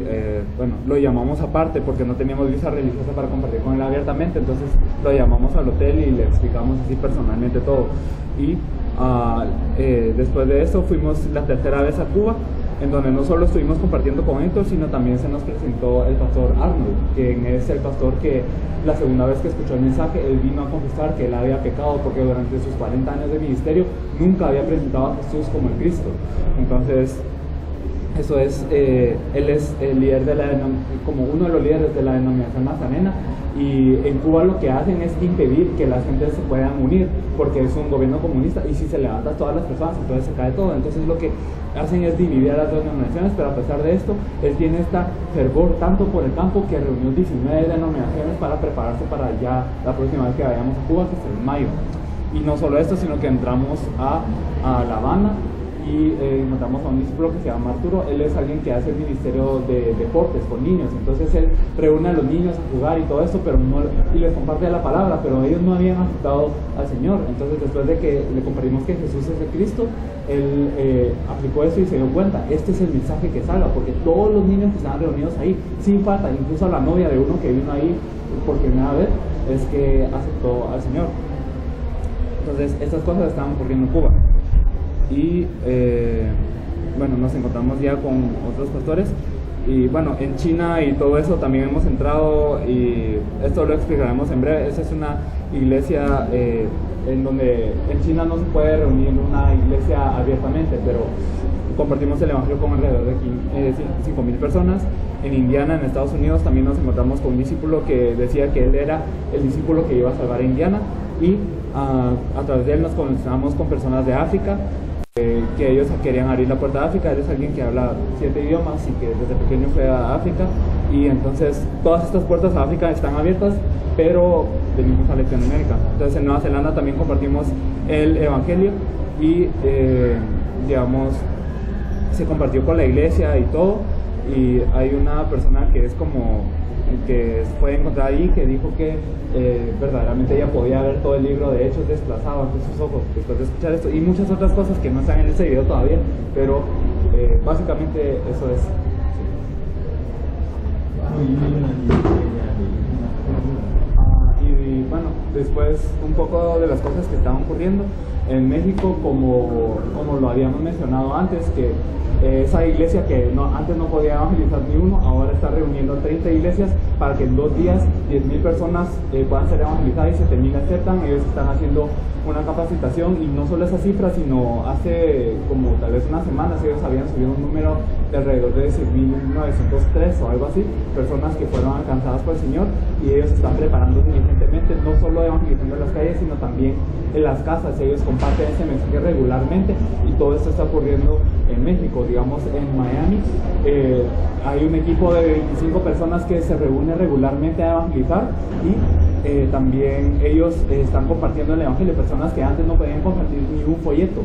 bueno, lo llamamos aparte porque no teníamos visa religiosa para compartir con él abiertamente, entonces lo llamamos al hotel y le explicamos así personalmente todo. Y después de eso fuimos la tercera vez a Cuba, en donde no solo estuvimos compartiendo con Héctor, sino también se nos presentó el pastor Arnold, quien es el pastor que la segunda vez que escuchó el mensaje, él vino a confesar que él había pecado porque durante sus 40 años de ministerio nunca había presentado a Jesús como el Cristo. Entonces eso es, él es el líder como uno de los líderes de la denominación nazarena, y en Cuba lo que hacen es impedir que la gente se puedan unir, porque es un gobierno comunista, y si se levantan todas las personas, entonces se cae todo. Entonces lo que hacen es dividir a las dos denominaciones, pero a pesar de esto, él tiene esta fervor tanto por el campo que reunió 19 denominaciones para prepararse para ya la próxima vez que vayamos a Cuba, que es en mayo. Y no solo esto, sino que entramos a La Habana, y encontramos a un discípulo que se llama Arturo. Él es alguien que hace el ministerio de deportes con niños, entonces él reúne a los niños a jugar y todo esto, pero y les comparte la palabra, pero ellos no habían aceptado al Señor. Entonces después de que le compartimos que Jesús es el Cristo, él aplicó eso y se dio cuenta, este es el mensaje que salga, porque todos los niños que estaban reunidos ahí, sin falta, incluso la novia de uno que vino ahí por primera vez, es que aceptó al Señor. Entonces estas cosas estaban ocurriendo en Cuba. Y bueno, nos encontramos ya con otros pastores y bueno, en China y todo eso también hemos entrado, y esto lo explicaremos en breve. Esa es una iglesia en donde en China no se puede reunir una iglesia abiertamente, pero compartimos el evangelio con alrededor de 5,000 personas. En Indiana, en Estados Unidos, también nos encontramos con un discípulo que decía que él era el discípulo que iba a salvar a Indiana, y a través de él nos conectamos con personas de África, que ellos querían abrir la puerta a África. Él es alguien que habla 7 idiomas y que desde pequeño fue a África, y entonces todas estas puertas a África están abiertas, pero venimos a Latinoamérica. Entonces en Nueva Zelanda también compartimos el evangelio y digamos, se compartió con la iglesia y todo, y hay una persona que es como que fue encontrada ahí, que dijo que verdaderamente ella podía ver todo el libro de Hechos desplazado ante sus ojos después de escuchar esto, y muchas otras cosas que no están en este video todavía, pero básicamente eso es. Y bueno, después un poco de las cosas que estaban ocurriendo en México, como lo habíamos mencionado antes, que esa iglesia que antes no podía evangelizar ni uno, ahora está reuniendo 30 iglesias para que en 2 días 10,000 personas puedan ser evangelizadas y 7,000 aceptan. Ellos están haciendo una capacitación, y no solo esa cifra, sino hace como tal vez unas semanas ellos habían subido un número de alrededor de 6,903 o algo así, personas que fueron alcanzadas por el Señor, y ellos están preparando diligentemente, no solo evangelizando en las calles, sino también en las casas. Ellos comparten ese mensaje regularmente, y todo esto está ocurriendo en México. Digamos, en Miami hay un equipo de 25 personas que se reúne regularmente a evangelizar, y también ellos están compartiendo el evangelio, personas que antes no podían compartir ni un folleto.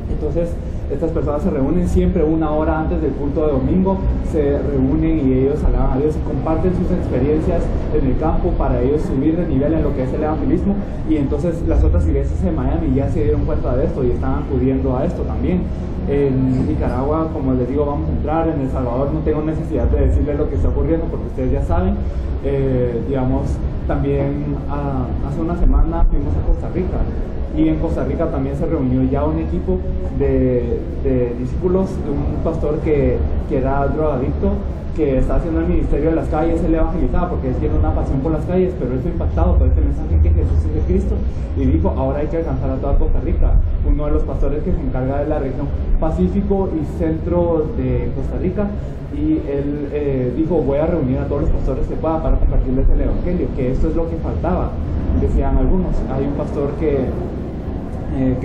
Entonces estas personas se reúnen siempre 1 hora antes del culto de domingo, se reúnen y ellos alaban a Dios y comparten sus experiencias en el campo para ellos subir de nivel en lo que es el evangelismo. Y entonces las otras iglesias de Miami ya se dieron cuenta de esto y están acudiendo a esto también. En Nicaragua, como les digo, vamos a entrar. En El Salvador no tengo necesidad de decirles lo que está ocurriendo porque ustedes ya saben. Digamos, también hace una semana fuimos a Costa Rica, y en Costa Rica también se reunió ya un equipo de discípulos de un pastor que era drogadicto, que está haciendo el ministerio de las calles. Él evangelizaba porque él tiene una pasión por las calles, pero él fue impactado por este mensaje que Jesús es el Cristo, y dijo, ahora hay que alcanzar a toda Costa Rica. Uno de los pastores que se encarga de la región Pacífico y Centro de Costa Rica, y él dijo, voy a reunir a todos los pastores que pueda para compartirles el evangelio, que esto es lo que faltaba, decían algunos. Hay un pastor que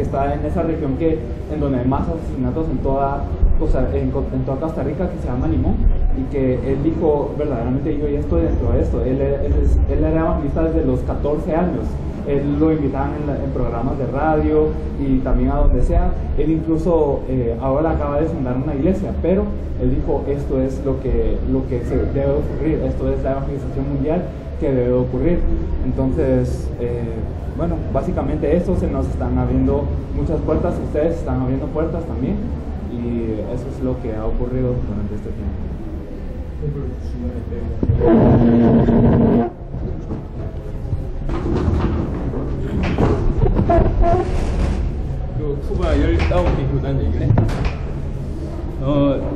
está en esa región en donde hay más asesinatos en toda Costa Rica, que se llama Limón, y que él dijo, verdaderamente yo ya estoy dentro de esto. Él era evangelista desde los 14 años. Él lo invitaban en programas de radio y también a donde sea. Él incluso ahora acaba de fundar una iglesia, pero él dijo, esto es lo que se debe ocurrir, esto es la evangelización mundial que debe ocurrir. Entonces, bueno, básicamente eso, se nos están abriendo muchas puertas, ustedes están abriendo puertas también, y eso es lo que ha ocurrido durante este tiempo. 그 쿠바 19개 교단 얘기를 해.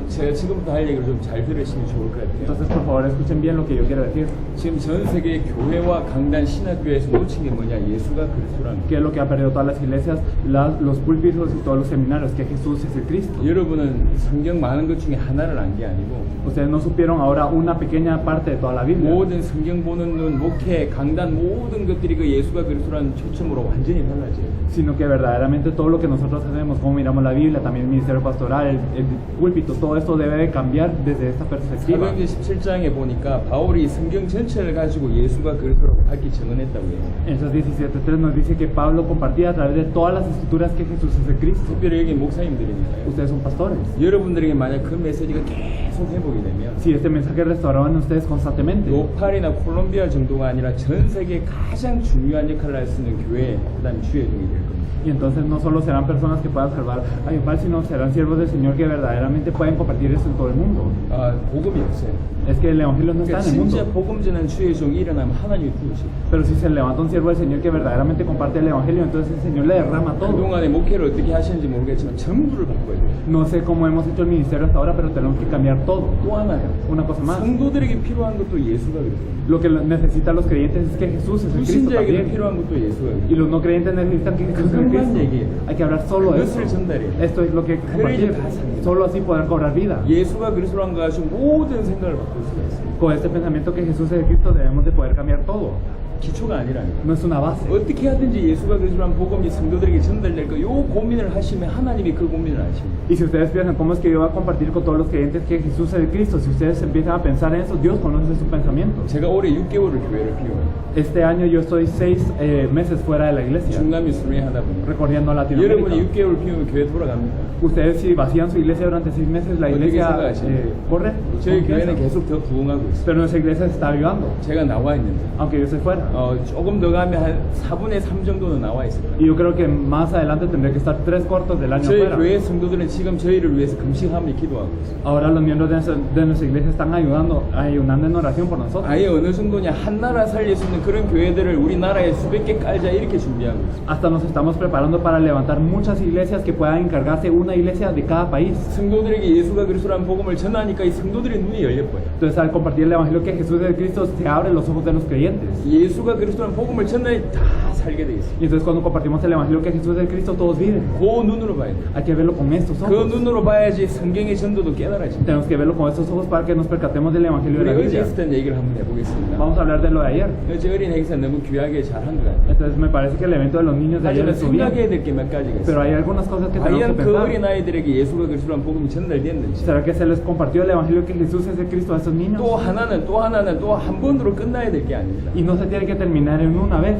제가 지금부터 할 얘기를 좀 잘 들으시면 좋을 것 같아요. Entonces, por favor, escuchen bien lo que yo quiero decir. 지금 전 세계 교회와 강단 신학교에서 놓친 게 뭐냐? 예수가 그리스도라는 ¿Qué es lo que ha perdido todas las iglesias, los púlpitos y todos los seminarios? Que Jesús es el Cristo. 여러분은 성경 많은 것 중에 하나를 안 게 아니고 Ustedes no supieron ahora una pequeña parte de toda la Biblia, 모든 성경 보는 눈, 목회, 강단 모든 것들이 그 예수가 그리스도라는 초점으로 완전히 달라져요. sino que verdaderamente todo lo que nosotros hacemos, como miramos la Biblia, también el ministerio pastoral, el púlpito, todo esto debe de cambiar desde esta perspectiva. 사도행전 17장에 보니까 바울이 성경 전체를 가지고 예수가 그리스도라고 밝히 증언했다고 해요. En esos 17.3 nos dice que Pablo compartía a través de todas las escrituras que Jesús es el Cristo. 특별히 여기 목사님들이니까요. Ustedes son pastores. 여러분들에게 만약 그 메시지가 계속 회복이 되면 Si este mensaje restauraba en ustedes constantemente, 요팔이나 콜롬비아 정도가 아니라 전 세계에 가장 중요한 역할을 할 수 있는 교회, 그다음 주의종이 될 겁니다. y entonces no solo serán personas que puedan salvar a Yopal, sino serán siervos del Señor que verdaderamente pueden compartir eso en todo el mundo. 아, 복음이 없어요. Es que el Evangelio no está 그러니까 en el 진짜 mundo. 복음 전한 주의종이 일어나면 하나님이 부르시고 Pero si se levanta un siervo del Señor que verdaderamente comparte el Evangelio, entonces el Señor le derrama todo. 그동안에 목회를 어떻게 하시는지 모르겠지만 전부를 바꿔야 돼요. No sé cómo hemos hecho el ministerio hasta ahora, pero tenemos que cambiar todo. 또 하나요. Una cosa más. 성도들에게 필요한 것도 예수가 그랬어요. Lo que necesitan los creyentes es que Jesús es el Cristo 불신자에게도 también. 필요한 것도 예수가 Y 그랬어요. los no creyentes necesitan que Jesús es el 그것만 얘기해요. Cristo. Hay que hablar solo de eso. 그것을 전달해요. Esto es lo que compartir. 다 삽니다. Solo así podrán cobrar vida. 예수가 그리스도란 거 가지고 모든 생각을 바꿀 수가 있어요. Con este pensamiento que Jesús es el Cristo debemos de poder cambiar todo. 기초가 아니라니까. No es una base. 어떻게 하든지 예수가 그리스도란 복음이 성도들에게 전달될 거, 요 고민을 하시면 하나님이 그 고민을 하십니다. Y si ustedes piensan cómo es que yo voy a compartir con todos los creyentes que Jesús es el Cristo, si ustedes empiezan a pensar en eso, Dios conoce su pensamiento. 제가 올해 6개월을 교회를 비워요. Este año yo estoy 6 meses fuera de la iglesia, 중남미 순회하다 보니 recorriendo a 여러분이 Latinoamérica. 6개월 비우면 교회 돌아갑니다. Ustedes si vacían su iglesia durante 6 meses, la 어떻게 iglesia 생각하시나요? corre. 저희 ¿Cómo 교회는 piensan? 계속 더 부흥하고 있어요. Pero nuestra iglesia se está avivando, 제가 나와 있는데 aunque yo esté fuera. 조금 더 가면 한 4분의 3 정도는 나와 있어요. Y yo creo que más adelante tendré que estar 3/4 del año 저희 afuera. 교회 성도들은 지금 저희를 위해서 금식하며 기도하고 있어요. Ahora los miembros de nuestra iglesia están ayudando en oración por nosotros. 아예 어느 정도냐 한 나라 살릴 수 있는 그런 교회들을 우리나라에 수백 개 깔자 이렇게 준비하고 있어요. Hasta nos estamos preparando para levantar muchas iglesias que puedan encargarse una iglesia de cada país. 성도들에게 예수가 그리스도라는 복음을 전하니까 이 성도들의 눈이 열려버려요. Entonces al compartir el evangelio que Jesús es el Cristo se abren los ojos de los creyentes. 예수가 그리스도라는 복음을 전하니 다 살게 돼 있어요. Y entonces cuando compartimos el evangelio que Jesús es el Cristo todos viven. 그 눈으로 봐야 돼요. Hay que verlo con estos 그 ojos. 눈으로 봐야지 성경의 전도도 깨달아집니다. Tenemos que verlo con estos ojos para que nos percatemos del evangelio de la 우리 어제 Biblia. 있었던 얘기를 한번 해보겠습니다. Vamos a hablar de lo de ayer. 어제 어린 행사 너무 귀하게 잘한 것 같아요. Entonces me parece que el evento de los niños de ayer 하지만 estuvo bien. 생각해야 될 게 몇 가지가 Pero 있어요. hay algunas cosas que tenemos 과연 que 그 pensar. 어린 아이들에게 예수가 그리스도라는 복음이 전달됐는지 ¿Será que se les compartió el evangelio que Jesús es el Cristo a esos niños? 또 하나는 또 한 번으로 끝나야 될 게 아닙니다. Y no se tiene que terminar en una vez.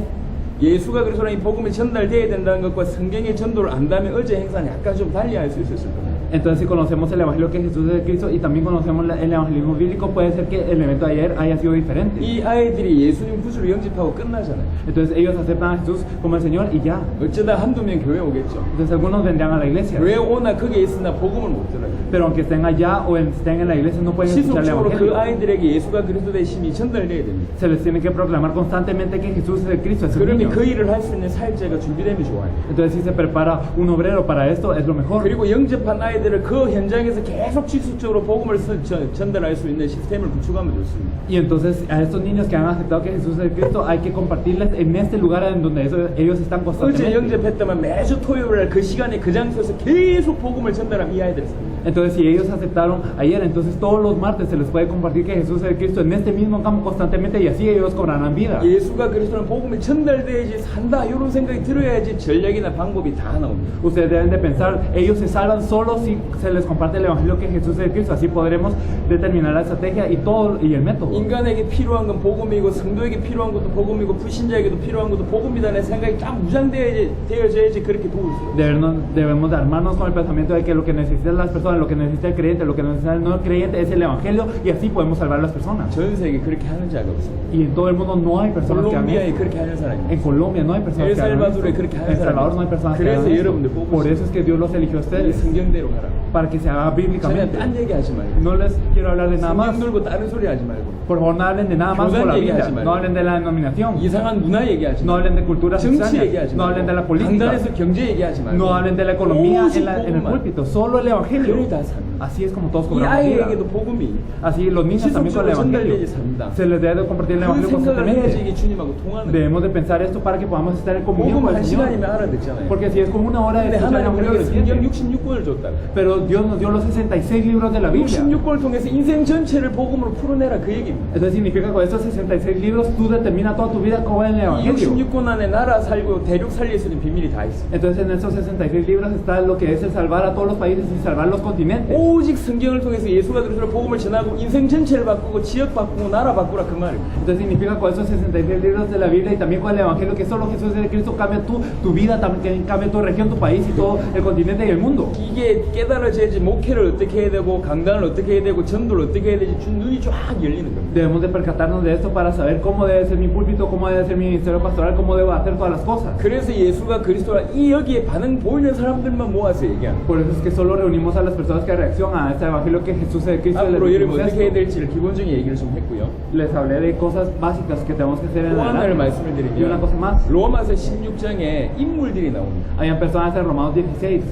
예수가 그리스도라는 이 복음이 전달돼야 된다는 것과 성경의 전도를 안다면 어제 행사는 약간 좀 달리 할 수 있었을 겁니다. Entonces si conocemos el evangelio que Jesús es el Cristo y también conocemos el evangelismo bíblico, puede ser que el evento de ayer haya sido diferente. 이 아이들이 예수님 구주를 영접하고 끝나잖아요. Entonces ellos aceptan a Jesús como el Señor y ya. 어쩌다 한두 명 교회 오겠죠. Entonces algunos vendrán a la iglesia. 왜 오나 거기에 있으나 복음을 못 들어요. Pero aunque estén allá o estén en la iglesia no pueden escuchar el 지속적으로 그 evangelio. 아이들에게 예수가 그리스도의 힘이 전달돼야 됩니다. Se les tiene que proclamar constantemente que Jesús es el Cristo a esos 그러면 niños. 그 일을 할 수 있는 사역자가 준비되면 좋아요. Entonces si se prepara un obrero para esto es lo mejor. 그리고 영접한 아이들을 그 현장에서 계속 지속적으로 복음을 전달할 수 있는 시스템을 구축하면 좋습니다. Y entonces a estos niños que han aceptado que Jesús es el Cristo hay que compartirles en este lugar en donde ellos están 어제 constantemente. 영접했다면 매주 토요일 그 시간에 그 장소에서 계속 복음을 전달하면 이 아이들을 삽니다. Entonces si ellos aceptaron ayer, entonces todos los martes se les puede compartir que Jesús es el Cristo en este mismo campo constantemente y así ellos cobrarán vida. 예수가 그리스도는 복음이 전달돼야지 산다 이런 생각이 들어야지 전략이나 방법이 다 나옵니다. Ustedes deben de pensar, ellos se salvan solo si se les comparte el evangelio que Jesús es el Cristo, así podremos determinar la estrategia y todo y el método. 인간에게 필요한 건 복음이고 성도에게 필요한 것도 복음이고 불신자에게도 필요한 것도 복음이다는 생각이 딱 무장되어져야지 그렇게 도울 수 있어요. Debemos de armarnos con el pensamiento de que lo que necesitan las personas, lo que necesita el creyente, lo que necesita el no creyente es el evangelio y así podemos salvar a las personas. 전 세계 그렇게 하는 자가 없어요. Y en todo el mundo no hay personas que hagan 콜롬비아에 esto. 그렇게 하는 사람이 En Colombia no hay personas El que hagan Salvador esto. 그렇게 하는 En Salvador no hay personas que 그래서 hagan 여러분들 esto. 뽑으셨어요. Por eso es que Dios los eligió a 이 ustedes, 성경대로 하라. para que se haga 전혀 bíblicamente. 딴 얘기하지 말고 No les quiero hablar de nada más. 성경 들고 다른 소리 하지 말고 Por favor, no hablen de nada más 교단 por la 얘기하지 Biblia. 말고. No hablen de la denominación. 이상한 문화 얘기하지 No 말고 hablen de culturas 정치 extrañas. 얘기하지 No hablen de la 말고 política. 강단에서 경제 얘기하지 말고 No hablen de la economía 오직 en el 복음만. púlpito. Solo el evangelio. 그들이 다 삽니다. Así es como todos 이 cobramos vida. 아이에게도 복음이 Así los niños también con el 지속적으로 evangelio. 전달되지 삽니다. Se les debe de compartir el 그 evangelio 생각을 해야지 constantemente. 이게 주님하고 통하는 거예요. Debemos de pensar esto para que podamos estar en comunión 복음 con 한 el Señor. 시간이면 알아듣잖아요. Porque si es como una hora de 근데 escuchar el 하나님 evangelio, 우리에게 lo 성경 entienden. 66권을 줬다고. Pero Dios nos dio los 66 libros de la Biblia. 66권을 통해서 인생 전체를 복음으로 풀어내라 그 얘기입니다. Eso significa que con estos 66 libros tú determinas toda tu vida como en el 이 evangelio. 66권 안에 나라 살고 대륙 살릴 수 있는 비밀이 다 있어요. Entonces en esos 66 libros está lo que es el salvar a todos los países y salvarlos con continente. 오직 성경을 통해서 예수가 그리스도의 복음을 전하고 인생 전체를 바꾸고 지역 바꾸고 나라 바꾸라 그 말이에요. Entonces significa con esos 66 libros de la Biblia y también con el Evangelio que solo Jesús de Cristo cambia tu vida, también cambia tu región, tu país y todo el continente y el mundo. 이게 깨달아져야지 목회를 어떻게 해야 되고 강단을 어떻게 해야 되고 전도를 어떻게 해야 되지 눈이 쫙 열리는 겁니다. Debemos de percatarnos de esto para saber cómo debe ser mi púlpito, cómo debe ser mi ministerio pastoral, cómo debo hacer todas las cosas. 그래서 예수가 그리스도라 이 여기에 반응 보이는 사람들만 모아서 얘기하는 거예요. Por eso es que solo reunimos a las personas que reaccionan a este Evangelio que Jesús de Cristo les 앞으로 여러분 decimos 어떻게 해야 esto. 될지를 기본적인 얘기를 좀 했고요. Les hablé de cosas básicas que tenemos que hacer en 또 하나를 adelante. 말씀을 Y una cosa 드리면 más, 로마서 16장에 인물들이 나옵니다. habían personas en Romanos 16.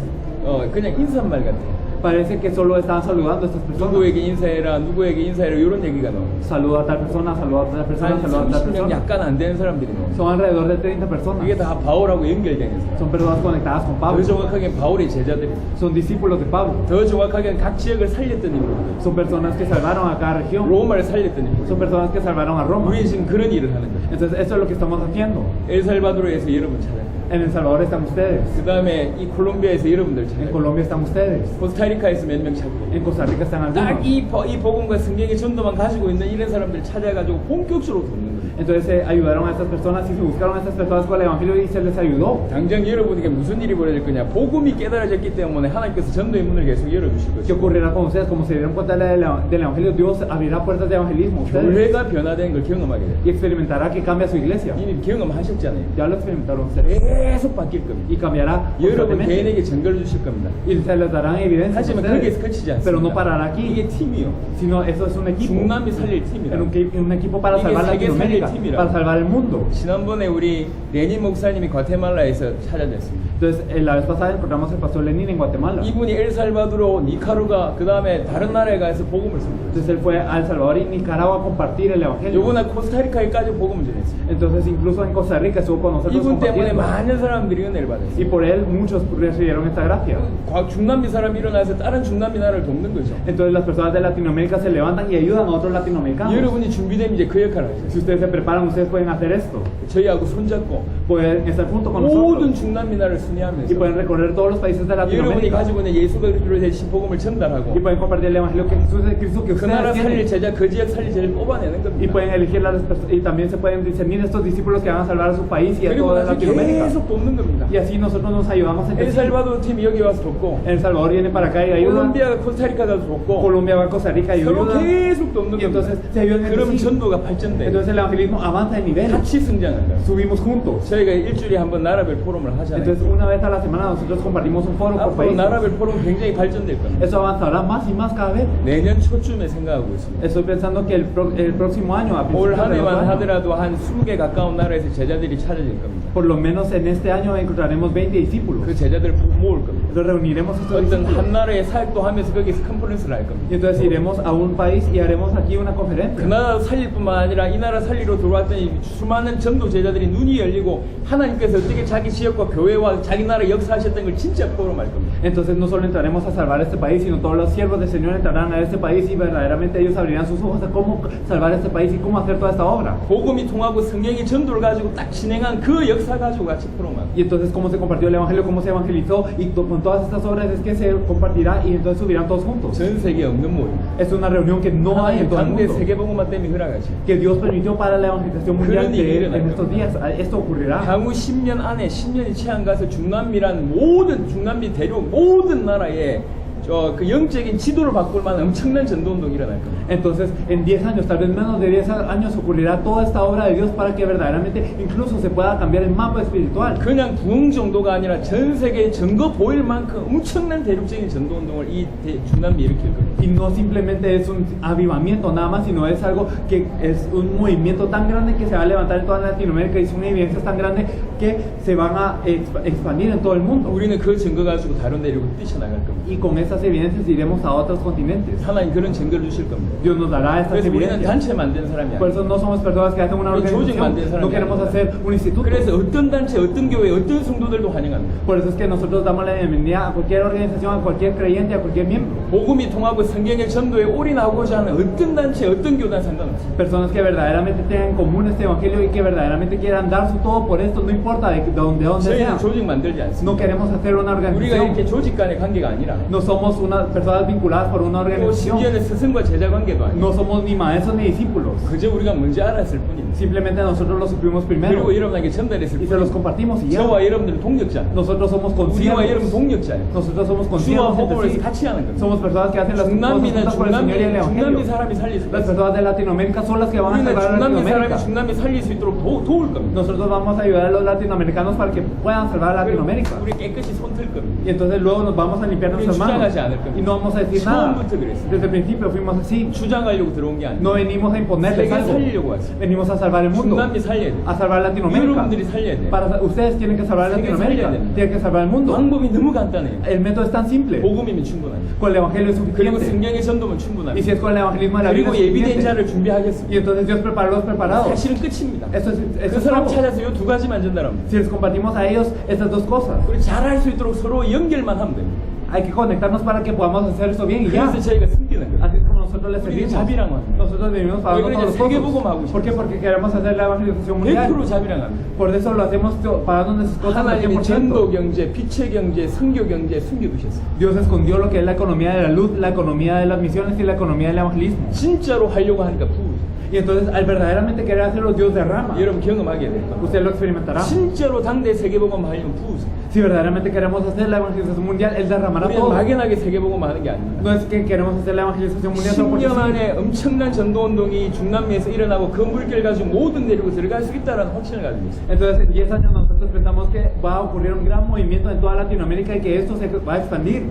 그냥 인사말 같아요. Parece que solo estaban saludando a estas personas. 누구에게 인사해라, 누구에게 인사해라 이런 얘기가 나옵니다. Saluda a tal persona, saluda a tal persona, 한 saluda a tal 30명 persona. 약간 안 되는 사람들이 나옵니다. Son alrededor de 30 personas. 이게 다 바울하고 연결되는 사람. Son personas conectadas con 더 Pablo. 정확하게 바울의 제자들입니다. Son discípulos de Pablo. 더 정확하게는 각 지역을 살렸던 인물들. Son personas que salvaron a cada región. 로마를 살렸던 인물. Son personas que salvaron a Roma. 우리 지금 그런 일을 하는 거예요. Entonces, eso es lo que estamos haciendo. 엘살바도르에서 여러분 찾아요. En El Salvador están ustedes. 그 다음에 이 콜롬비아에서 여러분들 En 찾아요. Colombia están ustedes. 코스타리카에서 몇 명 찾고. En Costa Rica están algunos. 딱이 복음과 성경의 전도만 가지고 있는 이런 사람들 찾아가지고 본격적으로 돕는 거예요. Entonces se ayudaron a estas personas y se buscaron a estas personas con el Evangelio y se les ayudó. 당장 여러분에게 무슨 일이 벌어질 거냐? 복음이 깨달아졌기 때문에 하나님께서 전도의 문을 계속 열어주실 ¿Qué 것이고 ocurrirá con ustedes? Como se dieron cuenta del Evangelio, Dios abrirá puertas de evangelismo a ustedes 교회가 변화되는 걸 경험하게 돼요. y experimentará que cambia su iglesia. 이미 경험하셨잖아요. Ya lo experimentaron ustedes. 계속 바뀔 겁니다. Y cambiará 여러분 constantemente. 개인에게 증거를 주실 겁니다. Y se les darán evidencias a 하지만 ustedes. 거기에서 그치지 않습니다. Pero no parará 이게 aquí, 팀이요. sino eso es un equipo. 중남미 살릴 팀이라. Un equipo para 이게 salvar 세계 Latinoamérica, 살릴 팀이라. para salvar el mundo. 지난번에 우리 레닌 목사님이 과테말라에서 찾아냈습니다. Entonces, la vez pasada encontramos al pastor Lenin en Guatemala. 이분이 엘살바도르, 니카루가 그 다음에 다른 나라에 가서 복음을 씁니다. Entonces, él fue a El Salvador y Nicaragua a compartir el Evangelio. 요번에 코스타리카에까지 복음을 전했습니다. Entonces, incluso en Costa Rica estuvo con nosotros 이분 때문에 compartiendo. 많은 사람들이 은혜를 받았어요. Y por él muchos recibieron esta gracia. 중남미 사람이 일어나서 다른 중남미 나라를 돕는 거죠. Entonces las personas de Latinoamérica se levantan y ayudan a otros latinoamericanos. 여러분이 준비되면 이제 그 역할을 하죠. Si ustedes se preparan, ustedes pueden hacer esto. 저희하고 손잡고 Pueden estar junto con 모든 nosotros 중남미 나라를 y 순회하면서 pueden recorrer todos los países de 여러분이 Latinoamérica 가지고 있는 예수 그리스도에 대신 복음을 전달하고 y pueden compartir el Evangelio que Jesús de Cristo que 그 나라 ustedes 살릴 tienen. 제자, 그 지역 살릴 제자를 뽑아내는 Y 겁니다. pueden elegir las personas y también se pueden discernir estos discípulos que van a salvar a su país y a 그리고 toda 나서 Latinoamérica. 계속 돕는 겁니다. Y así nosotros nos ayudamos entre sí. 엘살바도르 팀이 여기 와서 돕고 El Salvador viene para acá y ayuda. 콜롬비아가 코스타리카 가서 돕고 Colombia va a Costa Rica y 서로 ayuda. 계속 돕는 Y entonces 겁니다. se ayudan entre 그럼 sí. 전도가 발전돼요. Entonces el evangelismo avanza de nivel. 같이 성장한다. Subimos juntos. 저희가 일주일에 한 번 나라별 포럼을 하잖아요. Entonces una vez a la semana nosotros compartimos un foro por 앞으로 país. 나라별 포럼 굉장히 발전될 겁니다. Eso avanzará más y más cada vez. 내년 초쯤에 생각하고 있습니다. Estoy pensando que el próximo año, a 올 principios 한 del otro 해만 año, 하더라도 한 20개 가까운 나라에서 제자들이 찾아질 겁니다. por lo menos en este año encontraremos 20 discípulos. 그 제자들을 모을 겁니다. Entonces reuniremos estos 어떤 discípulos. 한 나라의 사역도 하면서 거기서 컨퍼런스를 할 Y 겁니다. entonces iremos a un país y haremos aquí una 그 conferencia. 나라 살릴 뿐만 아니라 이 나라 살리러 들어왔더니 수많은 전도 제자들이 눈이 열리고 하나님께서 어떻게 자기 지역과 교회와 자기 나라 역사하셨던 걸 진짜 포럼할 겁니다. Entonces no solo entraremos a salvar este país, sino todos los siervos del Señor entrarán a este país y verdaderamente ellos abrirán sus ojos a cómo salvar este país y cómo hacer toda esta obra. 복음이 통하고 성령이 전도를 가지고 딱 진행한 그 역사 가지고 같이 포럼하고 Y entonces cómo se compartió el Evangelio, cómo se evangelizó y con todas estas obras es que se compartirá y entonces subirán todos juntos. 전 세계에 없는 모임. Es una reunión que no hay en todo el 당대 mundo, 세계복음화 때문에 허락하죠. que Dios permitió para la evangelización mundial 그런 일이 일어날 en estos días. Esto ocurrirá. 향후 10년 안에 10년이 채 안 가서 중남미란 모든 중남미 대륙 모든 나라에 그 영적인 지도를 바꿀 만한 엄청난 전도운동이 일어날 겁니다. Entonces, en 10 años, tal vez menos de 10 años, ocurrirá toda esta obra de Dios para que verdaderamente incluso se pueda cambiar el mapa espiritual. 그냥 부흥 정도가 아니라 전 세계에 증거 보일 만큼 엄청난 대륙적인 전도운동을 이 중남미 일으킬 겁니다. Y no simplemente es un avivamiento nada más, sino es algo que es un movimiento tan grande que se va a levantar en toda Latinoamérica y son evidencias tan grandes que se van a expandir en todo el mundo. 우리는 그 증거 가지고 다른 대륙을 뛰쳐나갈 겁니다. Y con esas evidencias iremos a otros continentes. 하나님 그런 증거를 주실 겁니다. Dios nos dará estas 그래서 우리는 evidencias. 단체 만든 사람이 Por 아니에요. eso no somos personas que hacen una 조직 만든 organización, 사람이 no queremos 아닙니다. hacer un instituto. 그래서 어떤 단체, 어떤 교회, 어떤 성도들도 환영합니다. Por eso es que nosotros damos la bienvenida a cualquier organización, a cualquier creyente, a cualquier miembro. 복음이 통하고 성경의 전도에 올인하고자 하는 어떤 단체, 어떤 교단 상관없습니다. Personas que verdaderamente tengan en común este evangelio y que verdaderamente quieran dar su todo por esto, no importa de donde sea. 저희는 조직 만들지 않습니다. No queremos hacer una 우리가 organización. 이렇게 조직 간의 관계가 아니라 No somos somos unas personas vinculadas por una 또 organización. 심지어는 스승과 제자 관계도 아니고 No somos ni maestros ni discípulos. 그저 우리가 먼저 알았을 뿐입니다. Simplemente nosotros lo supimos primero 그리고 여러분에게 전달했을 y se los 뿐입니다. compartimos y ya. 저와 여러분들은 동력자. Nosotros somos 우리와 여러분 conscientes. 동력자예요. Nosotros somos 주와 conscientes 호흡을 entre sí. 같이 하는 겁니다. Somos personas que hacen las cosas 중남미는 juntas por el Señor y el 중남미 Evangelio. 사람이 살릴 수 Las 있어요. personas de Latinoamérica son las que van a 우리는 salvar a 중남미 사람이 Latinoamérica. 중남미 살릴 수 있도록 도울 겁니다. Nosotros vamos a ayudar a los latinoamericanos para que puedan salvar a Latinoamérica. 우리 깨끗이 손틀 겁니다. Y entonces luego nos vamos a limpiar nuestras manos. 주장하지 않을 겁니다. Y no vamos a decir nada. 처음부터 그랬어요. Desde el principio fuimos así. 주장하려고 들어온 게 아니에요. No venimos a imponerles 세계 algo. 살리려고 왔어요. Venimos a salvar el mundo. 중남미 살려야 돼요. A salvar Latinoamérica. 여러분들이 살려야 돼요. Ustedes tienen que salvar 세계 Latinoamérica. 살려야 됩니다. Tienen que salvar el mundo. 방법이 너무 간단해요. El método es tan simple. 복음이면 충분합니다. Con el evangelio es 그리고 suficiente. 성경의 전도면 Y si 충분합니다. es con el evangelismo de la Biblia 그리고 es suficiente. 예비된 자를 Y 준비하겠습니다. entonces Dios preparó los preparados. 사실은 끝입니다. Eso 그 es 사람 todo. 찾아서 이 두 가지만 전달합니다. Si les compartimos a ellos estas dos cosas, 그리고 잘할 수 있도록 서로 연결만 하면 됩니다. hay que conectarnos para que podamos hacer eso bien y ya. 그래서 저희가 섬기는 거예요. Así es como nosotros les 우리는 servimos. 자비랑 합니다. Nosotros vivimos para 왜 그러냐? todos los 세계복음하고 cosas. 싶어요. ¿Por qué? Porque queremos hacer la evangelización 100% mundial. 자비랑 합니다. Por eso lo hacemos pagando nuestras cosas al 하나님이 100%. 전도 경제, 빛의 경제, 선교 경제 숨겨두셨어요. Dios escondió lo que es la economía de la luz, la economía de las misiones y la economía del evangelismo. 진짜로 하려고 하니까 부으죠. Y entonces, al verdaderamente querer hacerlo, Dios derrama. 여러분 경험하게 될 겁니다. Usted lo experimentará. 진짜로 당대 세계복음 하려면 부으죠. Si verdaderamente queremos hacer la evangelización mundial, Él derramará 우리는 todo. 막연하게 세계복음 하는 게 아닙니다. No es que queremos hacer la evangelización mundial solo porque 10년 sí. 안에 엄청난 전도운동이 중남미에서 일어나고 그 물결 가지고 모든 데리고 들어갈 수 있다는 확신을 가지고 있어요. Entonces, en 10 años nosotros pensamos que va a ocurrir un gran movimiento en toda Latinoamérica y que esto se va a expandir.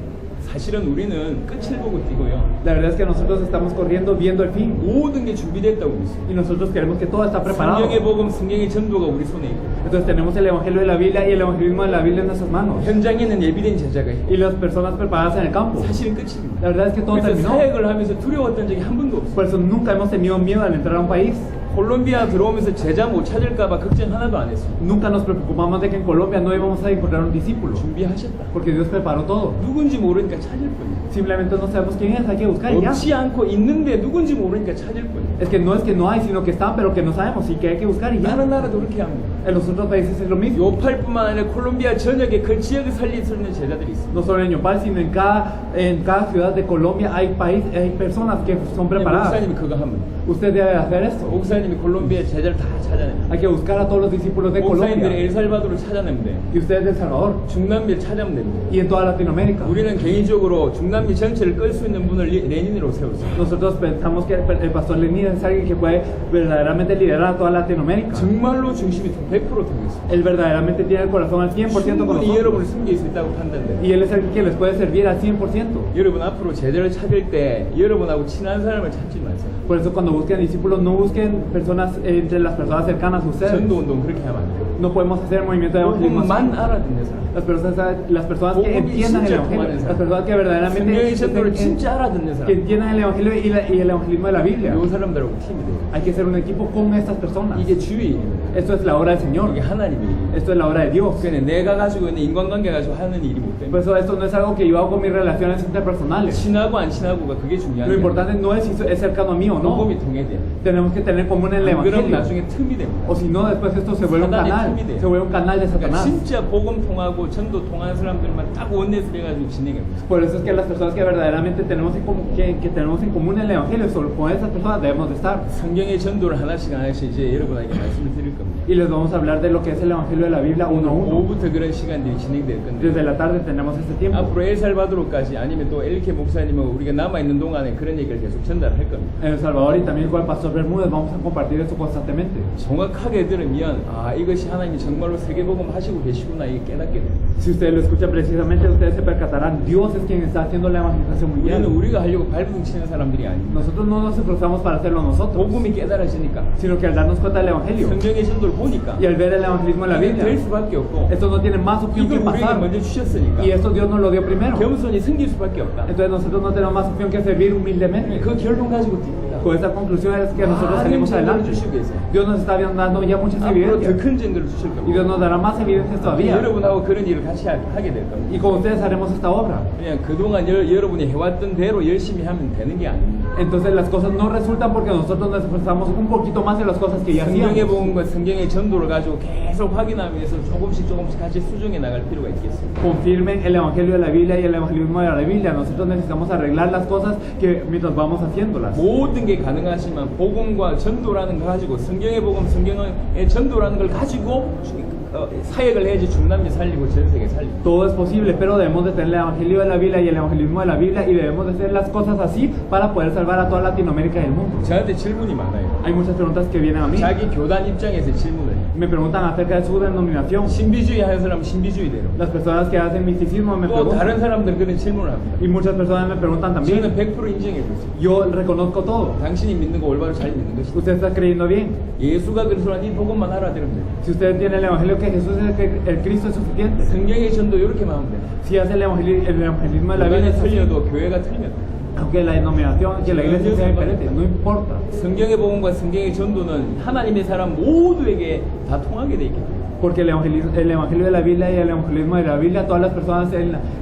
사실은 우리는 끝을 보고 뛰고요. La verdad es que nosotros estamos corriendo viendo el fin. 모든 게 준비됐다고 믿습니다. Y nosotros queremos que todo está preparado. 성경의 복음, 성경의 전도가 우리 손에 있고 Entonces tenemos el evangelio de la Biblia y el evangelismo de la Biblia en nuestras manos. 현장에는 예비된 제자가 있고 Y las personas preparadas en el campo. 사실은 끝입니다. La verdad es que todo 그래서 terminó. 사역을 하면서 두려웠던 적이 한 번도 없어요. Por eso nunca hemos tenido miedo al entrar a un país. 콜롬비아 들어오면서 제자 못 찾을까봐 걱정 하나도 안 했어요. Nunca nos preocupamos de que en Colombia no íbamos a encontrar un discípulo. 준비하셨다. Porque Dios preparó todo. 누군지 모르니까 찾을 뿐이에요. Simplemente no sabemos quién es, hay que buscar y ya. 없지 않고 있는데 누군지 모르니까 찾을 뿐이에요. Es que no hay, sino que están, pero que no sabemos y que hay que buscar y ya. 다른 나라도 그렇게 합니다. En los otros países es lo mismo. 요팔뿐만 아니라 콜롬비아 전역에 그 지역을 살릴 수 있는 제자들이 있어요. No solo en Yopal, sino en cada ciudad de Colombia hay personas que son preparadas. 목사님이 그거 합니다. Usted debe hacer esto. 목사님이 콜롬비아 제자를 다 찾아냅니다. Hay que buscar a todos los discípulos de 목사님들이 Colombia. 엘살바도를 찾아내면 돼요. Y ustedes de El Salvador. 중남미를 찾아내면 됩니다. Y en toda Latinoamérica. 우리는 개인적으로 중남미 전체를 끌 수 있는 분을 레닌으로 세웠어요. Nosotros pensamos que el pastor Lenin es alguien que puede verdaderamente liderar a toda Latinoamérica. 정말로 중심이 100% 통했어요. Él verdaderamente tiene el corazón al 100% con 충분히 여러분을 nosotros. 섬길 수 있다고 판단돼요. Y Él es el que les puede servir al 100%. 여러분 앞으로 제자를 찾을 때 여러분하고 친한 사람을 찾지 마세요. Por eso cuando busquen discípulos, no busquen personas entre las personas cercanas a ustedes. 전도운동 그렇게 하면 안 돼요. No podemos hacer movimiento de evangelismo así. 복음만 알아듣는 사람. Las personas que 복음이 entiendan el 진짜 evangelio, 통하는 las 사람. personas que verdaderamente 성경의 전도를 진짜 알아듣는 que 사람. entiendan el evangelio y el evangelismo de la Biblia. 이 사람들하고 팀이 돼요. Hay que ser un equipo con estas personas. 이게 주의 일입니다. Esto es la obra del Señor. 이게 하나님의 일입니다. Esto es la obra de Dios. 그냥 내가 가지고 있는 인간관계 가지고 하는 일이 못 Por 됩니다. eso esto no es algo que yo hago con mis relaciones interpersonales. 친하고 안 친하고가 그게 중요한 Lo 게 importante no es si es cercano a mí o no. 복음이 통해야 돼요. Tenemos que tener común el 안 그러면 evangelio. 나중에 틈이 됩니다. O si no, después esto se vuelve un 사단의 canal. 틈이 돼요. Se vuelve un canal de 그러니까 Satanás. 진짜 복음 통하고 전도 통하는 사람들만 딱 원내스 해가지고 진행해보세요. Por eso es que las personas que verdaderamente tenemos que tenemos en común el evangelio, solo con esas personas debemos de estar. 성경의 전도를 하나씩 이제 여러분에게 말씀을 드릴 겁니다. Y les vamos a hablar de lo que es el evangelio de la Biblia uno a uno. 오후부터 그런 시간들이 진행될 건데 Desde la tarde tenemos este tiempo. 앞으로 엘살바도르까지 아니면 또 엘케 목사님하고 우리가 남아있는 동안에 그런 얘기를 계속 전달할 겁니다. En El Salvador y también con el pastor Bermúdez vamos a compartir esto constantemente. 정확하게 들으면 아 이것이 하나님이 정말로 세계복음 하시고 계시구나 이게 깨닫게 됩니다. Si ustedes lo escuchan precisamente, ustedes se percatarán, Dios es quien está haciendo la evangelización 우리는 mundial. 우리가 하려고 발버둥 치는 사람들이 아닙니다. Nosotros no nos esforzamos para hacerlo nosotros, 복음이 깨달아지니까 sino que al darnos cuenta del evangelio 성경의 전도를 보니까 y al ver el evangelismo de la 이게 될 Biblia, 수밖에 없고 esto no tiene más opción que 이걸 우리에게 pasar. 먼저 주셨으니까 Y esto Dios nos lo dio primero. 겸손히 섬길 수밖에 없다. Entonces nosotros no tenemos más opción que servir humildemente. 그 결론 가지고 듭니다. Con esta conclusión es que nosotros 많은 salimos 증거를 adelante. 주시고 계세요. Dios nos está dando ya muchas 앞으로 더 evidencias. 큰 증거를 주실 Y Dios 겁니다. nos dará más evidencias todavía. 여러분하고 그런 일을 같이 하게 될 겁니다. Y con ustedes haremos esta obra. 그냥 그동안 여러분이 해왔던 대로 열심히 하면 되는 게 아닙니다. Entonces las cosas no resultan porque nosotros nos esforzamos un poquito más en las cosas que ya 성경의 hacíamos. 복음과 성경의 전도를 가지고 계속 확인하기 위해서 조금씩 같이 수정해 나갈 필요가 있겠습니다. Confirmen el evangelio de la Biblia y el evangelismo de la Biblia. Nosotros necesitamos arreglar las cosas que mientras vamos haciéndolas. 모든 게 가능하지만 복음과 전도라는 걸 가지고 성경의 복음, 성경의 전도라는 걸 가지고 사역을 해야지 중남미 살리고 전 세계 살리고. Todo es posible, pero debemos de tener el evangelio de la Biblia y el evangelismo de la Biblia y debemos de hacer las cosas así para poder salvar a toda Latinoamérica y el mundo. 저한테 질문이 많아요. Hay muchas preguntas que vienen a mí. 자기 교단 입장에서 질문을 해요. Me preguntan acerca de su denominación. 신비주의 하는 사람은 신비주의대로. Las personas que hacen misticismo me 또 다른 preguntan. 사람들은 그런 질문을 합니다. Y muchas personas me preguntan también. 저는 100% 인정해고 있어요. Yo reconozco todo. 당신이 믿는 거 올바로 잘 믿는 것이다. Usted está creyendo bien. 예수가 그리스도라는 이 복음만 알아들으면 돼요. Si usted tiene el evangelio que Jesús es el Cristo es suficiente. 성경의 전도 이렇게만 하면 돼요. Si hace el evangelismo de la Biblia, 교단이 es así. 틀려도 교회가 틀면 돼요. Aunque la denominación, que la iglesia sea diferente, no importa. 성경의 복음과 성경의 전도는 하나님의 사람 모두에게 다 통하게 돼 있기 때문에. Porque el evangelio de la Biblia y el evangelismo de la Biblia, todas las personas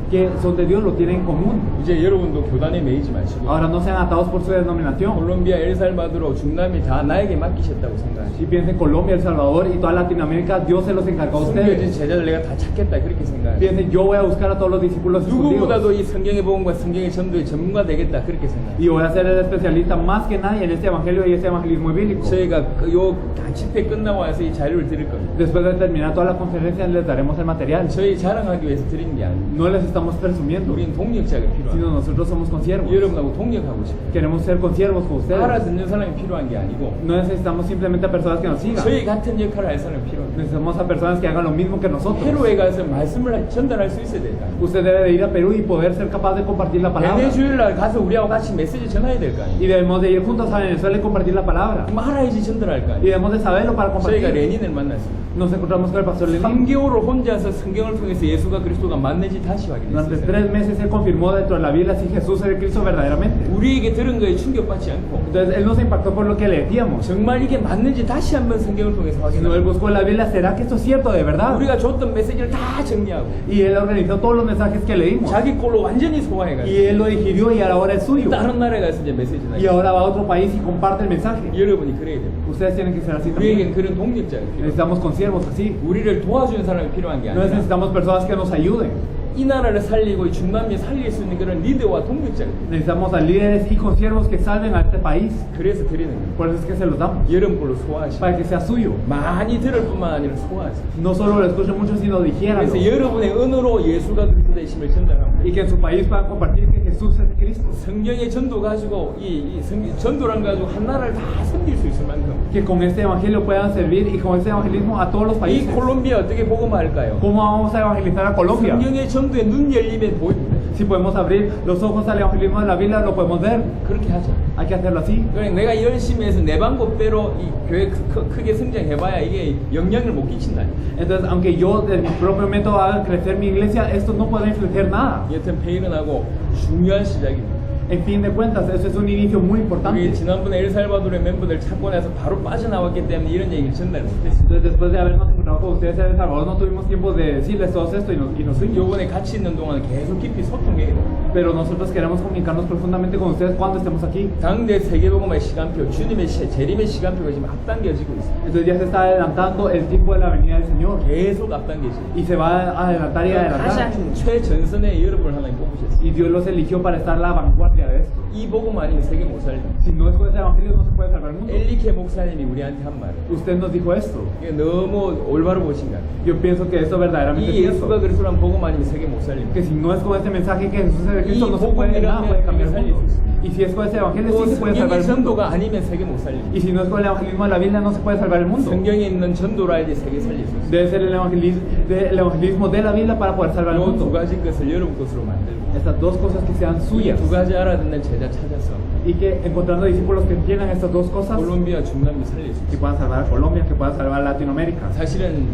que son de Dios lo tienen en común. 이제 여러분도 교단에 매이지 마시고 Ahora no sean atados por su denominación. 콜롬비아, 엘살바도르, 중남미 다 나에게 맡기셨다고 생각하시고 Si piensen Colombia, El Salvador y toda Latinoamérica, Dios se los encargó a 숨겨진 ustedes. 제자들 내가 다 찾겠다 그렇게 생각하시고 Piensen, yo voy a buscar a todos los discípulos 누구보다도 escondidos 이 성경의 복음과 성경의 전도의 전문가 되겠다 그렇게 생각하시고 y voy a ser el especialista más que nadie en este evangelio y este evangelismo bíblico. 저희가 요 집회 끝나고 와서 이 자료를 드릴 겁니다. Después de terminar toda la conferencia les daremos el material. 저희 자랑하기 위해서 드리는 게 아니고 No les estamos presumiendo, 우리는 동력자가 sino 필요합니다. nosotros somos consiervos. 여러분하고 동력하고 싶어요. Queremos ser consiervos con ustedes. 알아듣는 사람이 필요한 게 아니고 No necesitamos simplemente a personas que nos sigan. 저희 같은 역할을 할 사람이 필요합니다. Necesitamos a personas que hagan lo mismo que nosotros. 페루에 가서 말씀을 전달할 수 있어야 될까? Usted debe de ir a Perú y poder ser capaz de compartir la palabra. 베네수엘라 가서 우리하고 같이 메시지 전해야 될 거 Y 아니에요? debemos de ir juntos a Venezuela y compartir la palabra. 그럼 알아야지 전달할 거 Y 아니에요? debemos de saberlo para 저희가 compartir. 레닌을 만났습니다. Nos encontramos con el pastor Lenin. 3개월을 혼자서 성경을 통해서 예수가 그리스도가 맞는지 다시 Durante 확인했어요. 3 meses él confirmó dentro de la Biblia si Jesús es el Cristo verdaderamente. 우리에게 들은 거에 충격받지 않고 Entonces él no se impactó por lo que le decíamos, 정말 이게 맞는지 다시 한번 성경을 통해서 sino él 확인하고 buscó en la Biblia, ¿será que esto es cierto de verdad? 우리가 줬던 메시지를 다 정리하고 Y él organizó todos los mensajes que leímos. 자기 꼴로 완전히 Y 소화해가지고 él lo digirió y ahora es suyo. 다른 나라에 가서 이제 메시지 Y 나요. ahora va a otro país y comparte el mensaje. 여러분이 그래야 돼요. Ustedes tienen que ser así 우리에겐 también. 그런 동력자가 필요해요. Necesitamos consiervos así. 우리를 도와주는 사람이 필요한 게 No 아니라 necesitamos personas que nos ayuden. 이 나라를 살리고 이 중남미 살릴 수 있는 그런 리더와 동력자가 필요해요. Necesitamos a líderes y consiervos que salven a este país. 그래서 드리는 거예요. Por eso es que se los damos. 여러분 꼴로 소화하시고 Para que sea suyo. 많이 들을 뿐만 아니라 소화하세요. No solo lo escuchen mucho, sino digiéranlo. 그래서 여러분의 언어로 예수가 그리스도의 힘을 전달하고 Y que en su país puedan compartir que Jesús es Cristo. 성경의 전도 가지고 전도란 가지고 한 나라를 다 섬길 수 있을 만큼 Que con este evangelio puedan servir y con este evangelismo a todos los 이 países. 콜롬비아 어떻게 복음할까요? ¿Cómo vamos a evangelizar a Colombia? 성경의 전도에 눈 열리면 보입니다. Si podemos abrir los ojos al evangelismo de la Biblia, lo podemos ver. 그렇게 하자. Hay que hacerlo así. 그러니까 내가 열심히 해서 내 방법대로 이 교회 크게 성장해봐야 이게 영향을 못 끼친다. Entonces, aunque yo de mi propio método haga crecer mi iglesia, esto no puede influir nada. 여튼 페이른하고 중요한 시작입니다. En fin de cuentas, eso es un inicio muy 우리 importante. 지난번에 엘살바도르의 멤버들 찾고 나서 바로 빠져나왔기 때문에 이런 얘기를 전달 못했습니다. Entonces, después de habernos encontrado con ustedes en El Salvador, no tuvimos tiempo de decirles todo esto y nos fuimos. 요번에 같이 있는 동안 계속 깊이 소통해야 돼요. Pero nosotros queremos comunicarnos profundamente con ustedes cuando estemos aquí. 당대 세계복음의 시간표, 주님의 재림의 시간표가 지금 앞당겨지고 있어요. Entonces ya se está adelantando el tiempo de la venida del Señor. 계속 앞당겨지고. Y se va a adelantar y adelantar. 가장 최전선에 여러분을 하나님 뽑으셨어요. Y Dios los eligió para estar a la vanguardia de esto. 이 복음 아니면 세계 못 살려. Si no es con ese evangelio, no se puede salvar el mundo. 엘리케 목사님이 우리한테 한 말. Usted nos dijo esto. 이게 너무 올바로 보신 것 같아요. Yo pienso que esto verdaderamente 이 es 예수가 cierto. 그리스도란 복음 아니면 세계 못 살립니다. Que si no es con este mensaje que Jesús es el Cristo, Y no se puede nada, puede cambiar el mundo. Y si es con este evangelio, 또 sí se puede salvar 성경의 el mundo. 전도가 아니면 세계 못 살립니다. Y si no es con el evangelismo de la Biblia, no se puede salvar el mundo. 성경에 있는 전도로 알지 세계 살릴 수 있어요. Debe ser el evangelismo de la Biblia para poder salvar el 이 두 mundo. 가지 것을 여러분 것으로 만들고 Estas dos cosas que sean 이 suyas. 두 가지 알아듣는 제자 찾아서 Y que encontrando discípulos que entiendan estas dos cosas, 콜롬비아 중남미 살릴 수 que 있어요. puedan salvar a Colombia, que puedan salvar a Latinoamérica. 사실은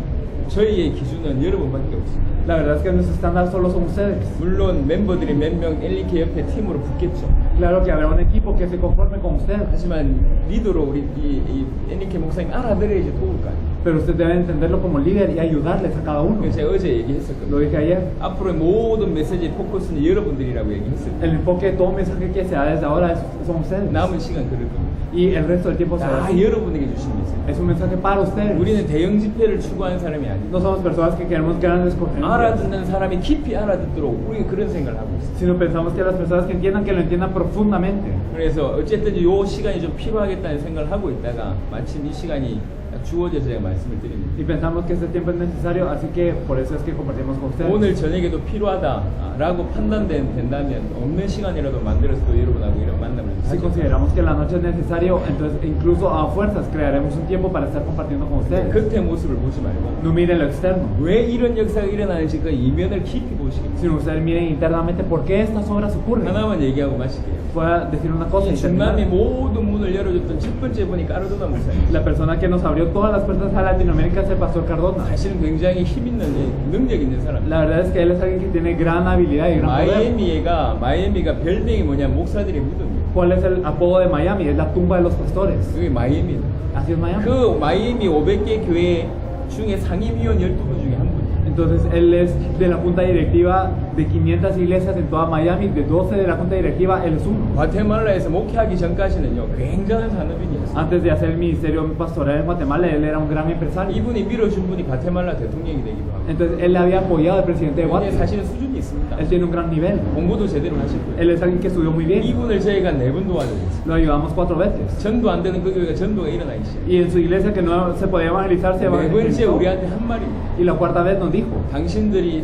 저희의 기준은 여러분밖에 없습니다. La verdad es que nuestro estándar solo son ustedes. 물론 멤버들이 몇 명 엘리케 옆에 팀으로 붙겠죠. Claro que habrá un equipo que se conforme con ustedes. 하지만 리더로 우리 이 엘리케 목사님 알아들어야지 도울 거 아니에요. Pero usted debe entenderlo como líder y ayudarles a cada uno. 그래서 제가 어제 Lo 얘기했었거든요. dije ayer. 앞으로의 모든 메시지 포커스는 여러분들이라고 얘기했어요. El enfoque de todo mensaje que se da desde ahora son ustedes. 남은 시간 그럴 겁니다. Y el resto del tiempo será 다 así. 여러분에게 주신 메시지. Es un mensaje para ustedes. 우리는 대형 집회를 추구하는 사람이 아니고 No somos personas que queremos grandes conferencias, 알아듣는 사람이 깊이 알아듣도록 우리가 그런 생각을 하고 있어요. sino pensamos que las personas que lo entiendan profundamente. 그래서 어쨌든 이 시간이 좀 필요하겠다는 생각을 하고 있다가 마침 이 시간이 딱 주어져서 제가 말씀을 드립니다. Y pensamos que este tiempo es necesario, así que por eso es que compartimos con ustedes. 오늘 저녁에도 필요하다라고 판단된다면 없는 시간이라도 만들어서 또 여러분하고 이런 만남을 Si 하죠. consideramos que la noche es necesario, entonces incluso a fuerzas crearemos un tiempo para estar compartiendo con ustedes. 겉의 모습을 보지 말고 No miren lo externo, 왜 이런 역사가 일어나는지 그 이면을 깊이 보시기. sino ustedes miren internamente por qué estas obras ocurren. 하나만 얘기하고 마실게요. Voy a decir una cosa y terminar. 중남이 모든 문을 열어줬던 첫 번째 분이 까르도나 목사님. La persona que nos abrió todas las puertas a Latinoamérica es el pastor Cardona. 사실은 굉장히 힘 있는 능력 있는 사람. La verdad es que él es alguien que tiene gran habilidad y gran poder. 마이애미가 별명이 뭐냐 목사들의 무덤이에요. ¿Cuál es el apodo de Miami? Es la tumba de los pastores. 그게 마이애미다. Así es Miami. 그 마이애미 500개 교회 중에 상임위원 12분 중에 한 분. Entonces él es de la junta directiva de 500 iglesias en toda Miami, de 12 de la junta directiva, él es uno. 과테말라에서 목회하기 전까지는요 굉장한 산업인이었어요. Antes de hacer el ministerio pastoral en Guatemala, él era un gran empresario. 이분이 밀어준 분이 과테말라 대통령이 되기도 하고. Entonces él le había apoyado al presidente de 근데 Guatemala. 사실은 수준이 있습니다. Él tiene un gran nivel. 공부도 제대로 하시고요. Él es alguien que estudió muy bien. 이분을 저희가 4번 도와드렸어요. Lo ayudamos 4 veces. 전도 안 되는 그 교회가 전도가 일어나기 시작해요. Y en su iglesia que no se podía evangelizar, se 네 번째 evangelizó. 우리한테 한 말입니다. Y la cuarta vez nos dijo, 당신들이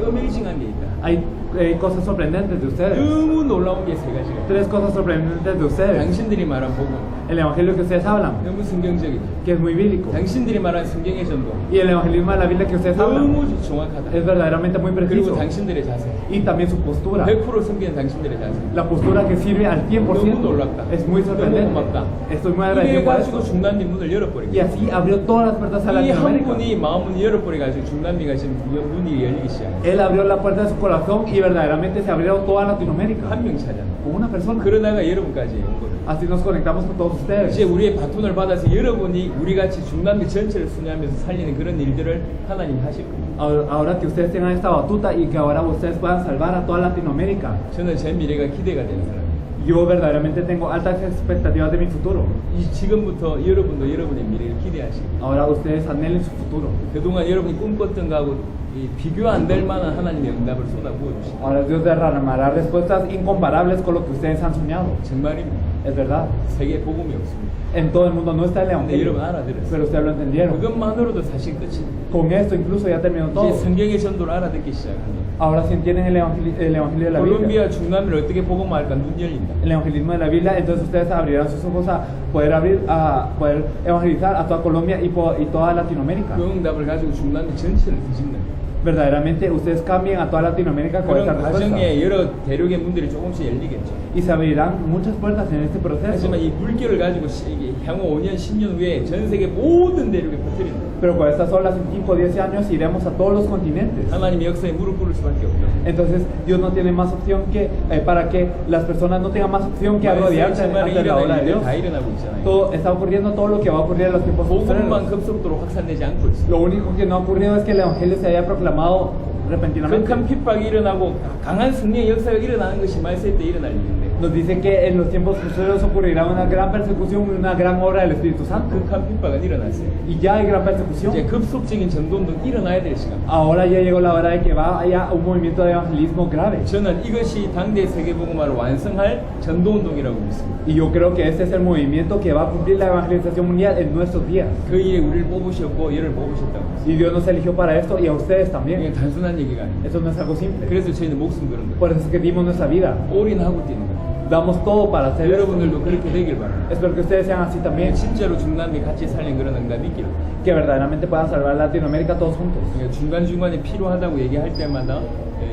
어메이징한 게 있다. hay cosas sorprendentes de ustedes. 너무 놀라운 게 3가지가. 3 cosas sorprendentes de ustedes. 당신들이 말한 복음 El evangelio que ustedes hablan, 너무 성경적이다. que es muy bíblico. 당신들이 말한 성경의 전도 Y el evangelismo de la Biblia que ustedes hablan 너무 정확하다. es verdaderamente muy 그리고 preciso. 당신들의 자세 Y también su postura. 100% 섬기는 당신들의 자세 La postura que sirve al 100% 너무 놀랍다. es muy sorprendente. 너무 고맙다. Estoy muy agradecido por 이래가지고 eso. 중남미 문을 Y 열어버리고 así abrió todas las puertas a 이 한 Latinoamérica. 분이 마음을 열어버려가지고 중남미가 지금 문이 열리기 시작해요. Él abrió la puerta de su corazón y verdaderamente se abrió toda Latinoamérica. 한 명 찾아. Con una persona. 그러다가 여러분까지 온 거예요. Así nos conectamos con todos ustedes. 이제 우리의 바톤을 받아서 여러분이 우리같이 중남미 전체를 순회하면서 살리는 그런 일들을 하나님 하실 겁니다. Ahora que ustedes tengan esta batuta y que ahora ustedes puedan salvar a toda Latinoamérica. 저는 제 미래가 기대가 되는 사람이에요. Yo verdaderamente tengo altas expectativas de mi futuro. 이 지금부터 여러분도 여러분의 미래를 기대하시고 Ahora ustedes anhelen su futuro. 그동안 여러분이 꿈꿨던 거하고 이 비교 안 될 만한 하나님의 응답을 쏟아부어 주시고 Ahora Dios derramará respuestas incomparables con lo que ustedes han soñado. 정말입니다. Es verdad. 세계에 복음이 없습니다. En todo el mundo no está el 근데 evangelio. 여러분 알아들었어요. Pero ustedes lo entendieron. 그것만으로도 사실 끝입니다. Con esto incluso ya terminó 이제 todo. 성경의 전도를 알아듣기 시작합니다. Ahora si entienden el evangelio de la Biblia, 콜롬비아 중남미를 어떻게 복음할까 눈 열린다. el evangelismo de la Biblia, entonces ustedes abrirán sus ojos a poder evangelizar a toda Colombia y toda Latinoamérica. 그 응답을 가지고 중남미 전체를 뒤집는 거예요. Verdaderamente ustedes cambian a toda Latinoamérica con esta 그런 respuesta. 과정에 여러 대륙의 문들이 조금씩 열리겠죠. Y se abrirán muchas puertas en este proceso. 하지만 이 물결을 가지고 이게 향후 5년, 10년 후에 전 세계 모든 대륙에 퍼뜨린다. Pero con estas olas en 5 o 10 años iremos a todos los continentes. 하나님의 역사에 무릎 꿇을 수밖에 없죠. Entonces Dios no tiene más opción que para que las personas no tengan más opción que arrodillarse 정말 ante la obra de 일어날 Dios. 일들 다 일어나고 있잖아요. Todo está ocurriendo todo lo que va a ocurrir en los tiempos 복음만 posteriores. 급속도로 확산되지 않고 있어요. Lo único que no ha ocurrido es que el evangelio se haya proclamado repentinamente. 극한 핍박이 일어나고 강한 승리의 역사가 일어나는 것이 말세 때 일어날 일인데 Nos dice que en los tiempos posteriores ocurrirá una gran persecución y una gran obra del Espíritu Santo. 극한 핍박은 일어났어요. Y ya hay gran persecución. 이제 급속적인 전도운동 일어나야 될 시간. Ahora ya llegó la hora de que haya un movimiento de evangelismo grave. 저는 이것이 당대 세계복음화를 완성할 전도운동이라고 믿습니다. Y yo creo que este es el movimiento que va a cumplir la evangelización mundial en nuestros días. 그 일에 우리를 뽑으셨고 얘를 뽑으셨다고 했어요. Y Dios nos eligió para esto y a ustedes 이게 también. 단순한 얘기가 아닙니다. Eso no es algo simple. 그래서 저희는 목숨 거는 거예요. Por eso es que dimos nuestra vida. 올인하고 뛰는 거예요. damos todo para hacer esto. 여러분들도 그렇게 되길 바랍니다. Espero que ustedes sean así también, 실제로 중남미 같이 살린 그런 응답이 있기를. que verdaderamente puedan salvar Latinoamérica todos juntos. 그러니까 중간중간에 필요하다고 얘기할 때마다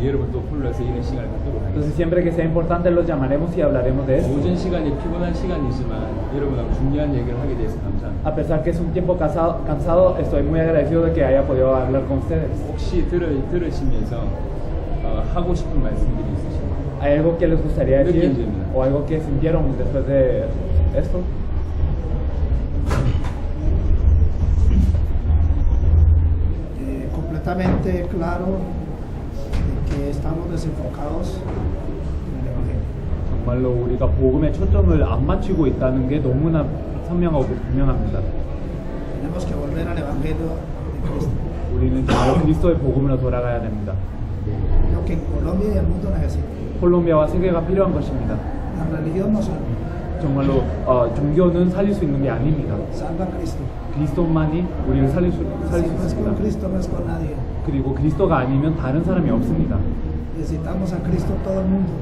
여러분 또 불러서 이런 시간을 갖도록 하겠습니다. Entonces siempre que sea importante los llamaremos y hablaremos de esto. 오전 시간이 피곤한 시간이지만 여러분하고 중요한 얘기를 하게 돼서 감사합니다. A pesar que es un tiempo cansado, estoy muy agradecido de que haya podido hablar con ustedes. 혹시 들으시면서 하고 싶은 말씀들이 있으신가요? ¿Hay algo que les gustaría decir Entiendo. o algo que sintieron después de esto? Completamente claro de que estamos desenfocados en el Evangelio. 정말로 우리가 복음에 초점을 안 맞추고 있다는 게 너무나 선명하고 분명합니다. Tenemos que volver al Evangelio de Cristo. 우리는 정말 그리스도의 복음으로 돌아가야 됩니다. Lo que en Colombia y el mundo necesita. 콜롬비아와 세계가 필요한 것입니다. La religión no salva, 정말로 종교는 살릴 수 있는 게 아닙니다. salva a Cristo. 그리스도만이 우리를 살릴 수 Si no es con 있습니다. Cristo, no es con nadie. 그리고 그리스도가 아니면 다른 사람이 없습니다. Necesitamos a Cristo todo el mundo.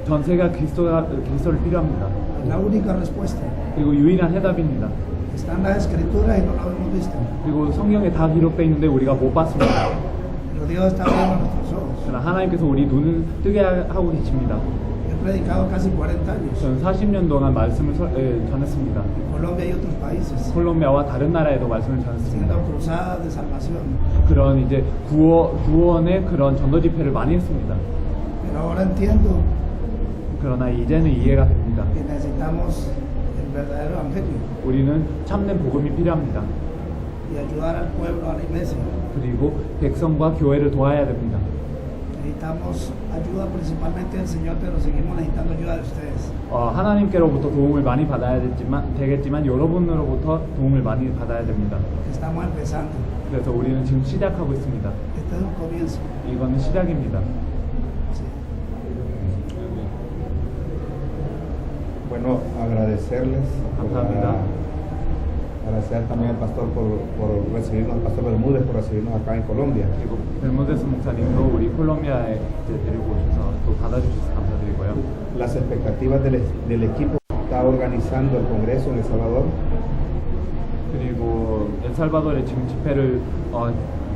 전 세계가 그리스도를 필요합니다. Es la única respuesta. 그리고 유일한 해답입니다. Está en la Escritura y no lo hemos visto. 그리고 성경에 다 기록되어 있는데 우리가 못 봤습니다. Pero Dios está abriendo nuestros ojos. 그러나 하나님께서 우리 눈을 뜨게 하고 계십니다. He predicado casi 40 años. 저는 40년 동안 말씀을 전했습니다. En Colombia y otros países. 콜롬비아와 다른 나라에도 말씀을 전했습니다. Haciendo cruzadas de salvación. 그런 이제 구원의 그런 전도 집회를 많이 했습니다. Pero ahora entiendo 그러나 이제는 이해가 됩니다. que necesitamos el verdadero Evangelio 우리는 참된 복음이 필요합니다. y ayudar al pueblo, a la iglesia. 그리고 백성과 교회를 도와야 됩니다. Necesitamos ayuda principalmente del Señor, pero seguimos necesitando ayuda de ustedes. 하나님께로부터 도움을 많이 받아야 되겠지만 여러분으로부터 도움을 많이 받아야 됩니다. Estamos empezando. 그래서 우리는 지금 시작하고 있습니다. Este es un comienzo. 이거는 시작입니다. Sí. Bueno, agradecerles. 감사합니다. Agradecer también al pastor por recibirnos, al pastor Bermúdez por recibirnos acá en Colombia. 그리고 벨모데스 목사님도 우리 콜롬비아에 이제 데리고 오셔서 또 받아주셔서 감사드리고요. Las expectativas del equipo que está organizando el Congreso en El Salvador. 그리고 엘살바도르의 지금 집회를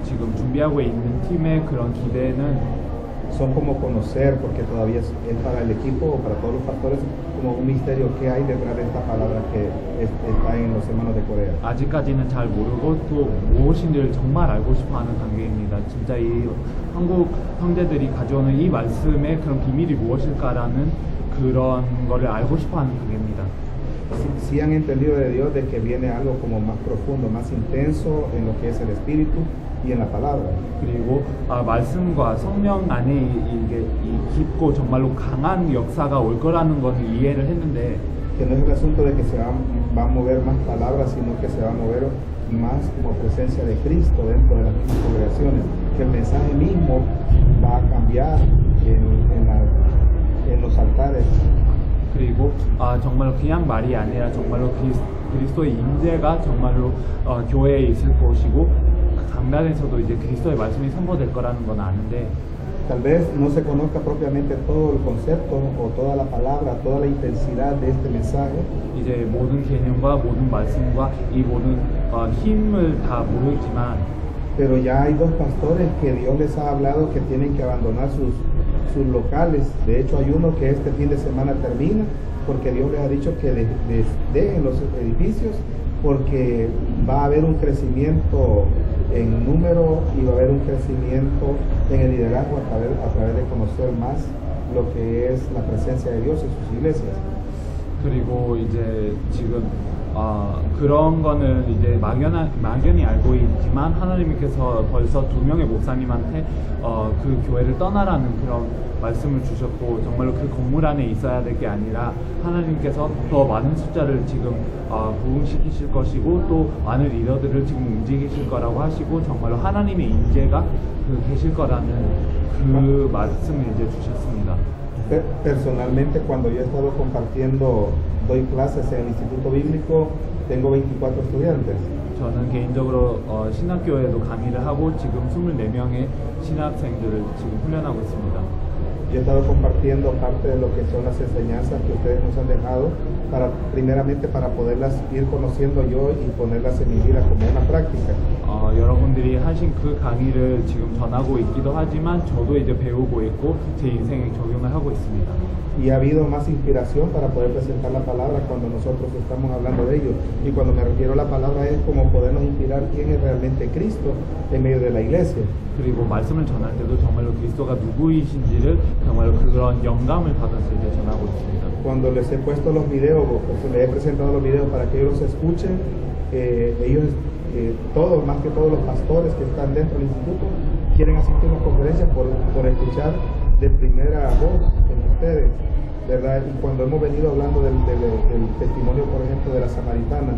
지금 준비하고 있는 팀의 그런 기대는 Son como conocer, porque todavía es para el equipo o para todos los pastores, como un misterio que hay detrás de esta palabra que está en los hermanos de Corea. 아직까지는 잘 모르고 또 무엇인지를 정말 알고 싶어하는 관계입니다. 진짜 이 한국 형제들이 가져오는 이 말씀의 그런 비밀이 무엇일까라는 그런 거를 알고 싶어하는 관계입니다. Si han entendido de Dios de que viene algo como más profundo, más intenso en lo que es el Espíritu y en la palabra. 그리고 말씀과 성령 안에 이게 이 깊고 정말로 강한 역사가 올 거라는 것을 이해를 했는데 Que no es el asunto de que se va a mover más palabras, sino que se va a mover más como presencia de Cristo dentro de las mismas congregaciones. Que el mensaje mismo va a cambiar en los altares. 그리고 정말로 그냥 말이 아니라 정말로 그리스도의 임재가 정말로 교회에 있을 것이고 강단에서도 이제 그리스도의 말씀이 선포될 거라는 건 아는데 Tal vez no se conozca propiamente todo el concepto o toda la palabra, toda la intensidad de este mensaje, 이제 모든 개념과 모든 말씀과 이 모든 힘을 다 모르지만 pero ya hay dos pastores que Dios les ha hablado que tienen que abandonar sus locales. De hecho, hay uno que este fin de semana termina porque Dios les ha dicho que dejen los edificios porque va a haber un crecimiento en número y va a haber un crecimiento en el liderazgo a través de conocer más lo que es la presencia de Dios en sus iglesias. 그리고 이제 지금 그런 거는 이제 막연히 알고 있지만 하나님께서 벌써 2명의 목사님한테 그 교회를 떠나라는 그런 말씀을 주셨고 정말로 그 건물 안에 있어야 될 게 아니라 하나님께서 더 많은 숫자를 지금 부흥시키실 것이고 또 많은 리더들을 지금 움직이실 거라고 하시고 정말로 하나님의 인재가 계실 거라는 그 말씀을 이제 주셨습니다. Personalmente, cuando yo he estado compartiendo, doy clases en el Instituto Bíblico, tengo 24 estudiantes. 저는 개인적으로 신학교에도 강의를 하고 지금 24명의 신학생들을 지금 훈련하고 있습니다. Yo he estado compartiendo parte de lo que son las enseñanzas que ustedes nos han dejado, primeramente para poderlas ir conociendo yo y ponerlas en mi vida como una práctica. 여러분들이 하신 그 강의를 지금 전하고 있기도 하지만 저도 이제 배우고 있고 제 인생에 적용을 하고 있습니다. Y ha habido más inspiración para poder presentar la palabra cuando nosotros estamos hablando de ello. Y cuando me refiero a la palabra es como podernos inspirar quién es realmente Cristo en medio de la iglesia. 그리고 말씀을 전할 때도 정말로 그리스도가 누구이신지를 정말로 그런 영감을 받아서 이제 전하고 있습니다. Cuando les he puesto los videos, les he presentado los videos para que ellos los escuchen, ellos, todos, más que todos los pastores que están dentro del instituto, quieren asistir a las conferencias por escuchar de primera voz en ustedes, ¿verdad? Y cuando hemos venido hablando del testimonio, por ejemplo, de la samaritana,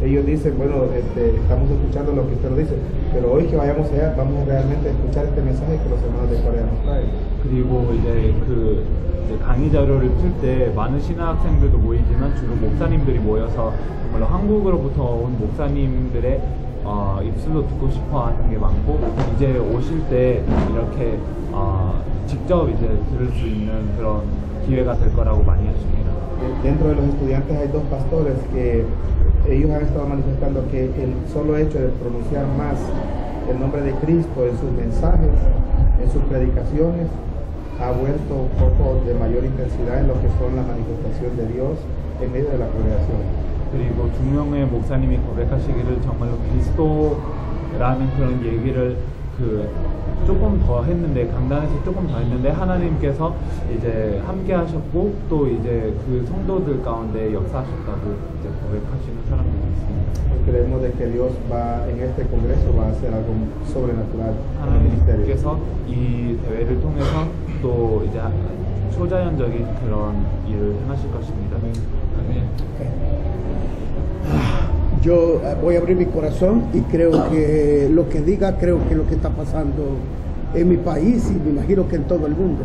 ellos dicen, bueno, estamos escuchando lo que usted nos dice, pero hoy que vayamos allá, vamos realmente a escuchar este mensaje que los hermanos de Corea nos traen. 그리고 이제 이제 강의 자료를 풀 때 많은 신학생들도 모이지만 주로 목사님들이 모여서 정말로 한국으로부터 온 목사님들의 입술로 듣고 싶어 하는 게 많고, 이제 오실 때 이렇게 직접 이제 들을 수 있는 그런 기회가 될 거라고 많이 하십니다. Dentro de los estudiantes hay dos pastores que ellos han estado manifestando que el solo hecho de pronunciar más el nombre de Cristo en sus mensajes, en sus predicaciones, ha vuelto un poco de mayor intensidad en lo que son la manifestación de Dios en medio de la congregación. 그리고 두 명의 목사님이 고백하시기를 정말로 그리스도라는 그런 얘기를 조금 더 했는데, 강단에서 조금 더 했는데 하나님께서 이제 함께 하셨고 또 이제 그 성도들 가운데 역사하셨다고 이제 고백하시는 사람들이 있습니다. Creemos de que Dios va en este congreso va a hacer algo sobrenatural en el ministerio. 하나님께서 이 대회를 통해서 또 이제 초자연적인 그런 일을 행하실 것입니다. Yo voy a abrir mi corazón y creo que lo que diga, creo que lo que está pasando en mi país y me imagino que en todo el mundo.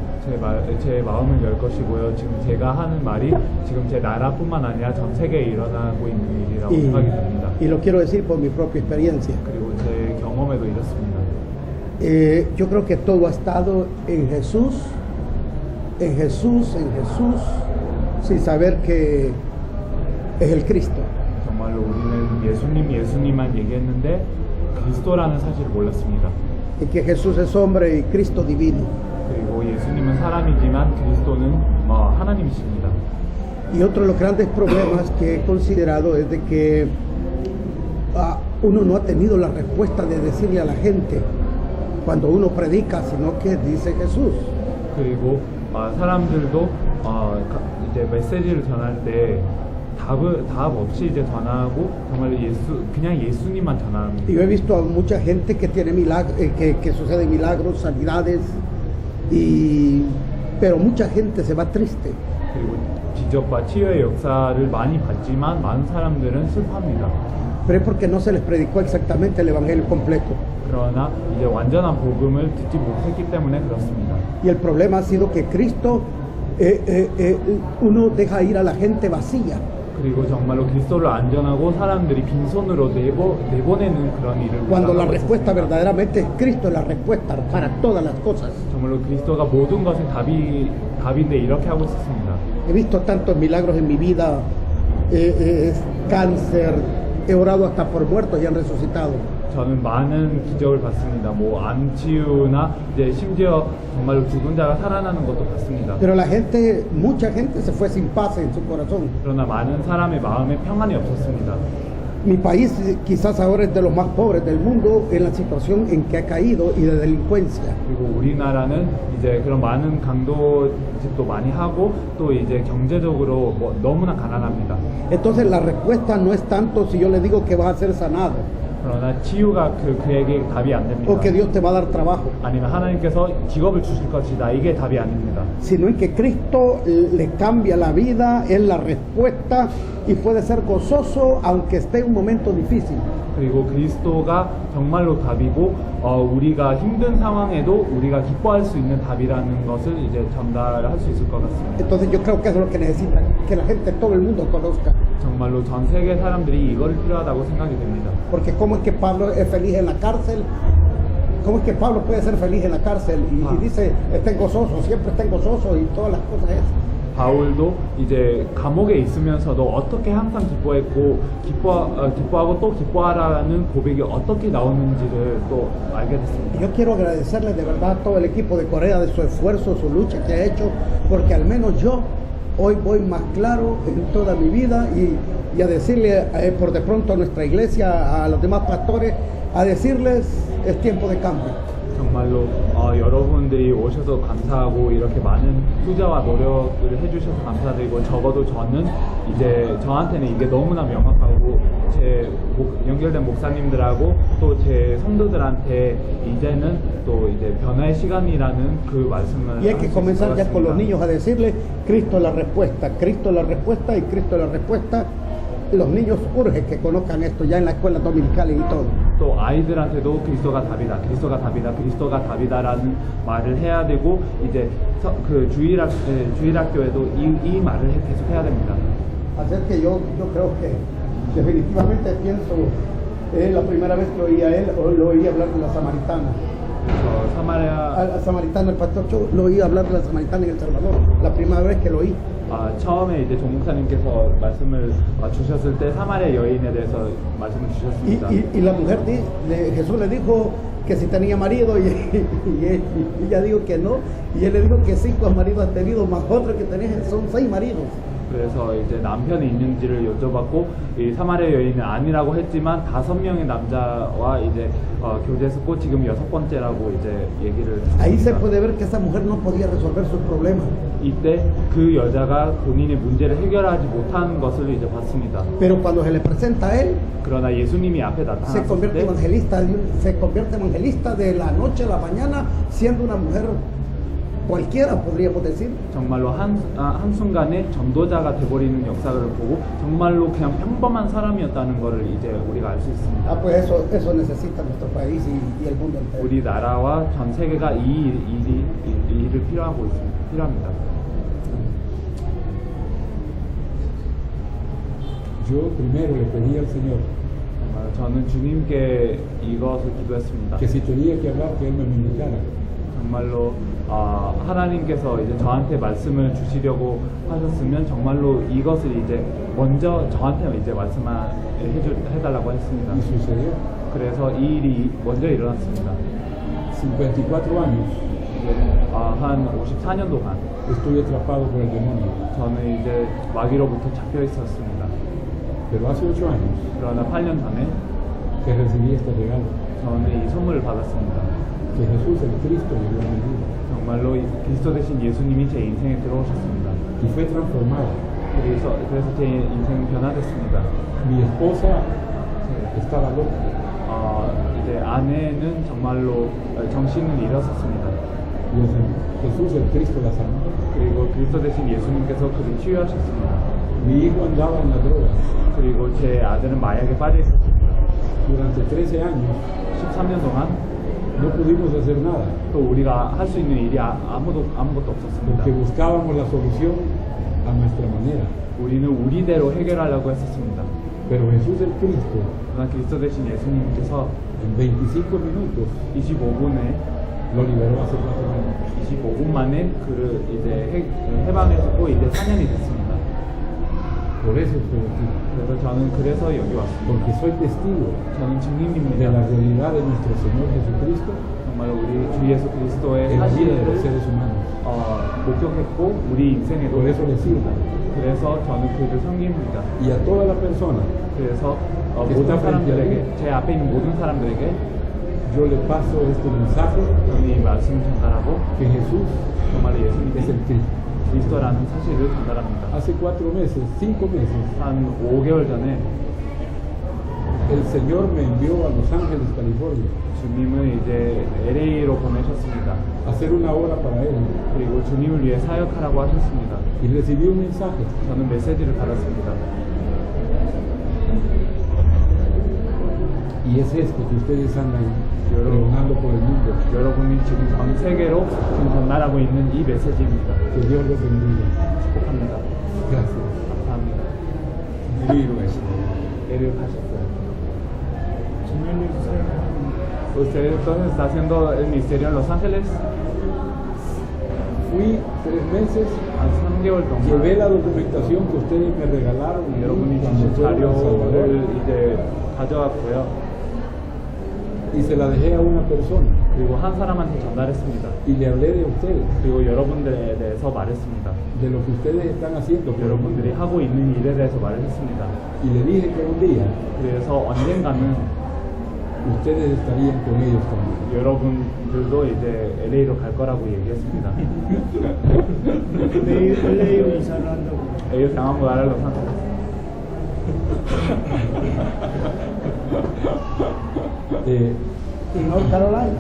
제 마음을 열 것이고요. 지금 제가 하는 말이 지금 제 나라뿐만 아니라 전 세계에 일어나고 있는 일이라고 생각이 듭니다. Y lo quiero decir por mi propia experiencia. 그리고 제 경험에도 이렇습니다. Yo creo que todo ha estado en Jesús, en Jesús, en Jesús, sin saber que es el Cristo. 정말로 우리는 예수님만 얘기했는데 그리스도라는 사실을 몰랐습니다. Y que Jesús es hombre y Cristo divino. 그리고 예수님은 사람이지만 그리스도는 하나님이십니다. Y otro de los grandes problemas que he considerado es de que uno no ha tenido la respuesta de decirle a la gente cuando uno predica, sino que dice Jesús. 그리고 사람들도 이제 메시지를 전할 때 답 없이 이제 전하고 정말 그냥 예수님만 전합니다. Yo he visto a mucha gente que tiene que suceden milagros, sanidades, pero mucha gente se va triste. 그리고 기적과 치유의 역사를 많이 봤지만 많은 사람들은 슬퍼합니다. Pero es porque no se les predicó exactamente el evangelio completo. 그러나 이제 완전한 복음을 듣지 못했기 때문에 그렇습니다. Y el problema ha sido que Cristo uno deja ir a la gente vacía. 그리고 정말로 그리스도를 안 전하고 사람들이 빈손으로 내보내는 그런 일을 Cuando la 하고 respuesta 있었습니다. verdaderamente es Cristo, es la respuesta para todas las cosas. 정말로 그리스도가 모든 것의 답인데 이렇게 하고 있었습니다. He visto tantos milagros en mi vida, cáncer, he orado hasta por muertos y han resucitado. 저는 많은 기적을 봤습니다. 암 치유나 이제 심지어 정말로 죽은 자가 살아나는 것도 봤습니다. Pero mucha gente se fue sin paz en su corazón. 그러나 많은 사람의 마음에 평안이 없었습니다. Mi país quizás ahora es de los más pobres del mundo en la situación en que ha caído y de delincuencia. 그리고 우리나라는 이제 그런 많은 강도짓도 많이 하고 또 이제 경제적으로 너무나 가난합니다. Entonces la respuesta no es tanto si yo le digo que vas a ser sanado 그러나 치유가 그에게 답이 안 됩니다. o que Dios te va a dar trabajo, 아니면 하나님께서 직업을 주실 것이다. 이게 답이 아닙니다. sino en que Cristo le cambia la vida, es la respuesta y puede ser gozoso aunque esté en un momento difícil. 그리고 그리스도가 정말로 답이고 우리가 힘든 상황에도 우리가 기뻐할 수 있는 답이라는 것을 이제 전달할 수 있을 것 같습니다. Entonces yo creo que eso es lo que necesita, que la gente, todo el mundo conozca. 정말로 전 세계 사람들이 이걸 필요하다고 생각이 됩니다. Porque cómo es que Pablo es feliz en la cárcel ¿cómo es que Pablo puede ser feliz en la cárcel? Y dice, estén gozosos, siempre estén gozosos y todas las cosas esas. 바울도 이제 감옥에 있으면서도 어떻게 항상 기뻐했고 기뻐하고 또 기뻐하라는 고백이 어떻게 나오는지를 또 알게 됐습니다. Yo quiero agradecerle de verdad a todo el equipo de Corea de su esfuerzo, su lucha que ha hecho, porque al menos yo hoy voy más claro en toda mi vida y a decirle por de pronto a nuestra iglesia, a los demás pastores, a decirles es tiempo de cambio. 정말로 여러분들이 오셔서 감사하고 이렇게 많은 투자와 노력을 해주셔서 감사드리고 적어도 저는 이제 저한테는 이게 너무나 명확하고 제 연결된 목사님들하고 또 제 성도들한테 이제는 또 이제 변화의 시간이라는 그 말씀을 Y hay que comenzar ya con los niños a decirle Cristo es la respuesta, Cristo es la respuesta y Cristo es la respuesta. Los niños urge que conozcan esto ya en la escuela dominical y todo. 또 아이들한테도 그리스도가 답이다, 그리스도가 답이다, 그리스도가 답이다라는 말을 해야 되고 이제 그 주일학교에도 이 말을 계속 해야 됩니다. Así es que yo creo que definitivamente pienso, la primera vez que oí a él, lo oí hablar de la samaritana. A la samaritana, el pastor Cho, lo oí hablar de la samaritana en El Salvador, la primera vez que lo oí. 처음에 이제 종 목사님께서 말씀을 주셨을 때 사마리아 여인에 대해서 말씀을 주셨습니다. Y la mujer, Jesús le dijo que si tenía marido y ella dijo que no, y él le dijo que 5 maridos ha tenido, más otro que tenía, son 6 maridos. 그래서 이제 남편이 있는지를 여쭤봤고 이 사마리아 여인은 아니라고 했지만 5명의 남자와 이제 교제했었고 지금 6번째라고 이제 얘기를 Ahí se 했습니다. puede ver que esa mujer no podía resolver sus problemas. 이때 그 여자가 본인의 문제를 해결하지 못한 것을 이제 봤습니다. Pero cuando se le presenta a él, 그러나 예수님이 앞에 se 나타났을 convierte 때 evangelista de la noche a la mañana, siendo una mujer cualquiera, podríamos decir. 정말로 한순간에 전도자가 돼버리는 역사를 보고 정말로 그냥 평범한 사람이었다는 것을 이제 우리가 알 수 있습니다. Pues eso necesita nuestro país y el mundo entero. 우리나라와 전 세계가 이 일을 필요합니다. Yo primero le pedí al Señor 저는 주님께 이것을 기도했습니다. que si tenía que hablar, que Él me ministrara. 정말로 하나님께서 이제 저한테 말씀을 주시려고 하셨으면 정말로 이것을 이제 먼저 저한테 이제 해달라고 했습니다. Y sucedió. 그래서 이 일이 먼저 일어났습니다. 54 años 한 54년 동안 estuve atrapado por el demonio, 저는 이제 마귀로부터 잡혀 있었습니다. pero hace 8 años 그러나 8년 전에 que recibí este regalo, 저는 이 선물을 받았습니다. que Jesús el Cristo llegó a mi vida 정말로 그리스도 되신 예수님이 제 인생에 들어오셨습니다. y fue transformado. 그래서 제 인생은 변화됐습니다. Mi esposa estaba loca, 이제 아내는 정말로 정신을 잃었었습니다. y Jesús el Cristo la sanó. 그리고 그리스도 되신 예수님께서 그를 치유하셨습니다. Mi hijo andaba en la droga 그리고 제 아들은 마약에 빠져 있었습니다. durante 13 años. 13년 동안 No pudimos hacer nada 또 우리가 할 수 있는 일이 아무것도 없었습니다. porque buscábamos la solución a nuestra manera. 우리는 우리대로 해결하려고 했었습니다. Pero Jesús el Cristo 그러나 그리스도 되신 예수님께서 en 25 minutos 25분에 lo liberó hace 4 años. 25분 만에 그를 이제 해방했고 이제 4년이 됐습니다. Por eso estoy aquí, 그래서 여기 왔습니다. porque soy testigo 저는 de 증인입니다. la realidad de nuestro Señor Jesucristo 정말 우리 주 예수 그리스도의 en la vida de los 사실을 seres humanos. 목격했고 우리 인생에도 Por eso le sirvo. 그래서 저는 그를 섬깁니다. Y a toda la persona 그래서 que 모든 está frente a 사람들에게 mí, 제 앞에 있는 모든 사람들에게 yo le paso este mensaje 저는 이 말씀을 전달하고 que Jesús 정말 es el 예수님이 Cristo. 그리스도라는 사실을 전달합니다. Hace 4 meses, 5 meses, 한 5개월 전에 el Señor me envió a Los Ángeles, California, 주님을 이제 LA로 보내셨습니다. a hacer una obra para Él. 그리고 주님을 위해 사역하라고 하셨습니다. Y recibí un mensaje 저는 메시지를 받았습니다. y es esto que ustedes andan pregonando por el mundo. 여러분이 지금 전 세계로 지금 전달하고 있는 이 메시지입니다. Que Dios los bendiga. 축복합니다. Gracias. 감사합니다. Viva eso. 애를 가셨어요. Señor, ¿Usted entonces está haciendo el ministerio en Los Ángeles? Fui 3 meses, 한 3개월 동안 llevé la documentación que ustedes me regalaron 여러분이 cuando 주신 fueron a El Salvador, 자료를 이제 가져왔고요. y se la dejé a una persona 그리고 한 사람한테 전달했습니다. y le hablé de ustedes, 그리고 여러분들에 대해서 말했습니다. de lo que ustedes están haciendo por el 여러분들이 mundo. 하고 있는 일에 대해서 말했습니다. Y le dije que un día 그래서 언젠가는 ustedes estarían con ellos también. 여러분들도 이제 LA로 갈 거라고 얘기했습니다. LA로 이사를 한다고. Ellos se van a mudar a Los Ángeles. North Carolina.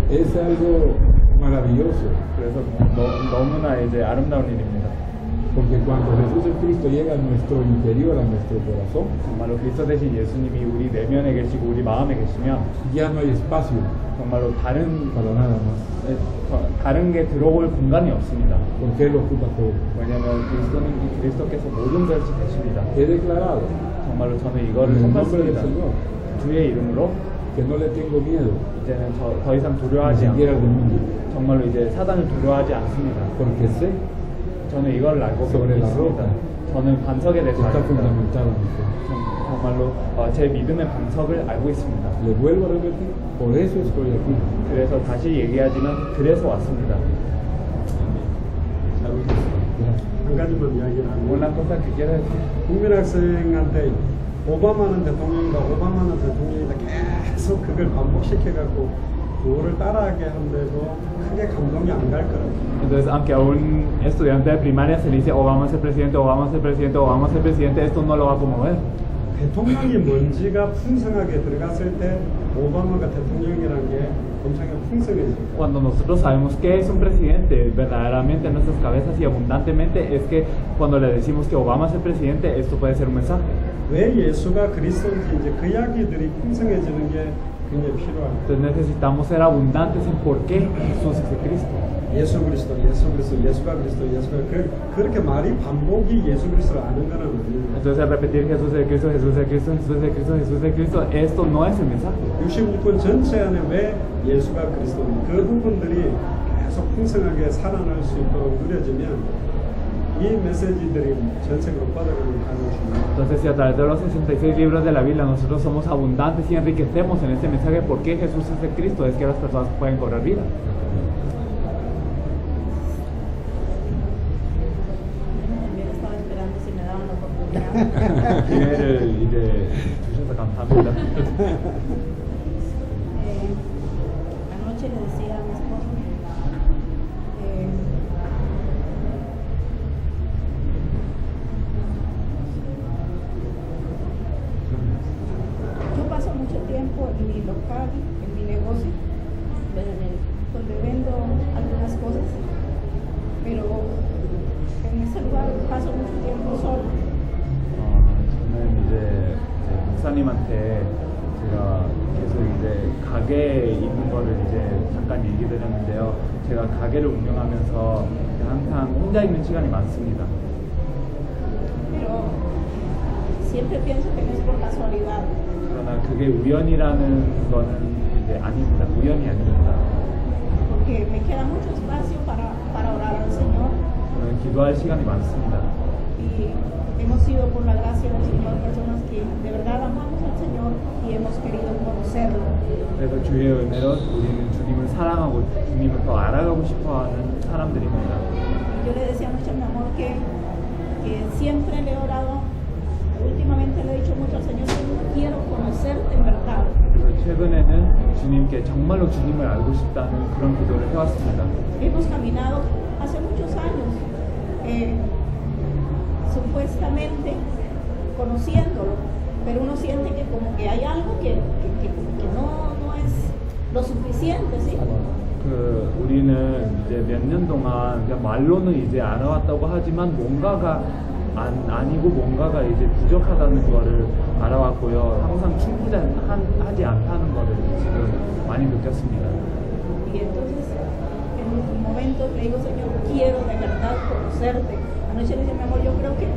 Es algo maravilloso, 그래서 너무나 이제 아름다운 일입니다. porque cuando Jesús el Cristo llega a nuestro interior, a nuestro corazón, 정말로 그리스도 대신 예수님이 우리 내면에 계시고 우리 마음에 계시면 ya no hay espacio 정말로 para nada más, 다른 게 들어올 공간이 없습니다. porque Él ocupa todo. 왜냐하면 그리스도께서 모든 것을 계십니다. He declarado 정말로 저는 en 이거를 el nombre del 선포했습니다. Señor 주의 이름으로 que no le tengo miedo 이제는 더 이상 ni 두려워하지 siquiera al 않고 demonio, 정말로 이제 사단을 두려워하지 않습니다. porque sé 저는 이걸 알고 sobre la 있습니다. roca 저는 반석에 que 대해서 está 압니다. fundamentado mi fe. 정말로 제 믿음의 반석을 알고 있습니다. Le vuelvo a repetir, por eso estoy aquí. 그래서 다시 얘기하지만 그래서 왔습니다. 한 가지만 이야기를 하면 Una cosa que quiero decir. 국민학생한테 오바마는 대통령이다, 오바마는 대통령이다 계속 그걸 반복시켜갖고 그거를 따라하게 한데도 크게 감동이 안 갈 거라고. Entonces, aunque a un estudiante de primaria se le dice Obama es el presidente, Obama es el presidente, Obama es el presidente, esto no lo va a conmover. 대통령이 뭔지가 풍성하게 들어갔을 때 오바마가 대통령이라는 게 엄청나게 풍성해질 거예요. Cuando nosotros sabemos qué es un presidente verdaderamente en nuestras cabezas y abundantemente, es que cuando le decimos que Obama es el presidente, esto puede ser un mensaje. 왜 예수가 그리스도인지 이제 그 이야기들이 풍성해지는 게 굉장히 필요합니다. Entonces necesitamos ser abundantes en por qué Jesús es el Cristo. 예수 그리스도, 예수 그리스도, 예수가 그리스도, 예수가 그렇게 말이 반복이 예수 그리스도를 아는 거는 아닙니다. Entonces al repetir Jesús es el Cristo, Jesús es el Cristo, Jesús es el Cristo, Jesús es el Cristo, esto no es el mensaje. 66권 전체 안에 왜 예수가 그리스도인지 그 부분들이 계속 풍성하게 살아날 수 있도록 누려지면 이 메시지들이 전 세계로 뻗어가는 가능성이 Entonces si a través de los 66 libros de la Biblia nosotros somos abundantes y enriquecemos en este mensaje por qué Jesús es el Cristo, es que las personas pueden cobrar vida. También estaba esperando si me daban la oportunidad. 기회를 이제 주셔서 감사합니다. Anoche le decía a mi esposo, yo paso mucho tiempo en mi local, en mi negocio, donde vendo algunas cosas, pero en ese lugar paso mucho tiempo solo. 저는 이제 목사님한테 제가 계속 이제 가게에 있는 거를 이제 잠깐 얘기 드렸는데요. 제가 가게를 운영하면서 항상 혼자 있는 시간이 많습니다. Pero siempre pienso que no es por casualidad, 그러나 그게 우연이라는 거는 이제 아닙니다. 우연이 아닙니다. porque me queda mucho espacio para orar al Señor 저는 기도할 시간이 많습니다. y hemos sido por la gracia del Señor personas que de verdad amamos al Señor y hemos querido conocerlo. 그래서 주의 은혜로 우리는 주님을 사랑하고 주님을 더 알아가고 싶어하는 사람들입니다. Yo le decía mucho a mi amor que siempre le he orado, últimamente le he dicho mucho al Señor que quiero conocerte en verdad. 그래서 최근에는 주님께 정말로 주님을 알고 싶다는 그런 기도를 해왔습니다. Hemos caminado hace muchos años, supuestamente conociéndolo, pero uno siente que como que hay algo que no es lo suficiente, ¿sí? 우리는 이제 몇 년 동안 그냥 말로는 이제 알아왔다고 하지만 뭔가가 아니고 뭔가가 이제 부족하다는 거를 알아왔고요. 항상 충분하지 않다는 거를 지금 많이 느꼈습니다. Y entonces, en momentos le digo, Señor, quiero de verdad conocerte. Anoche le dije, mi amor, yo creo que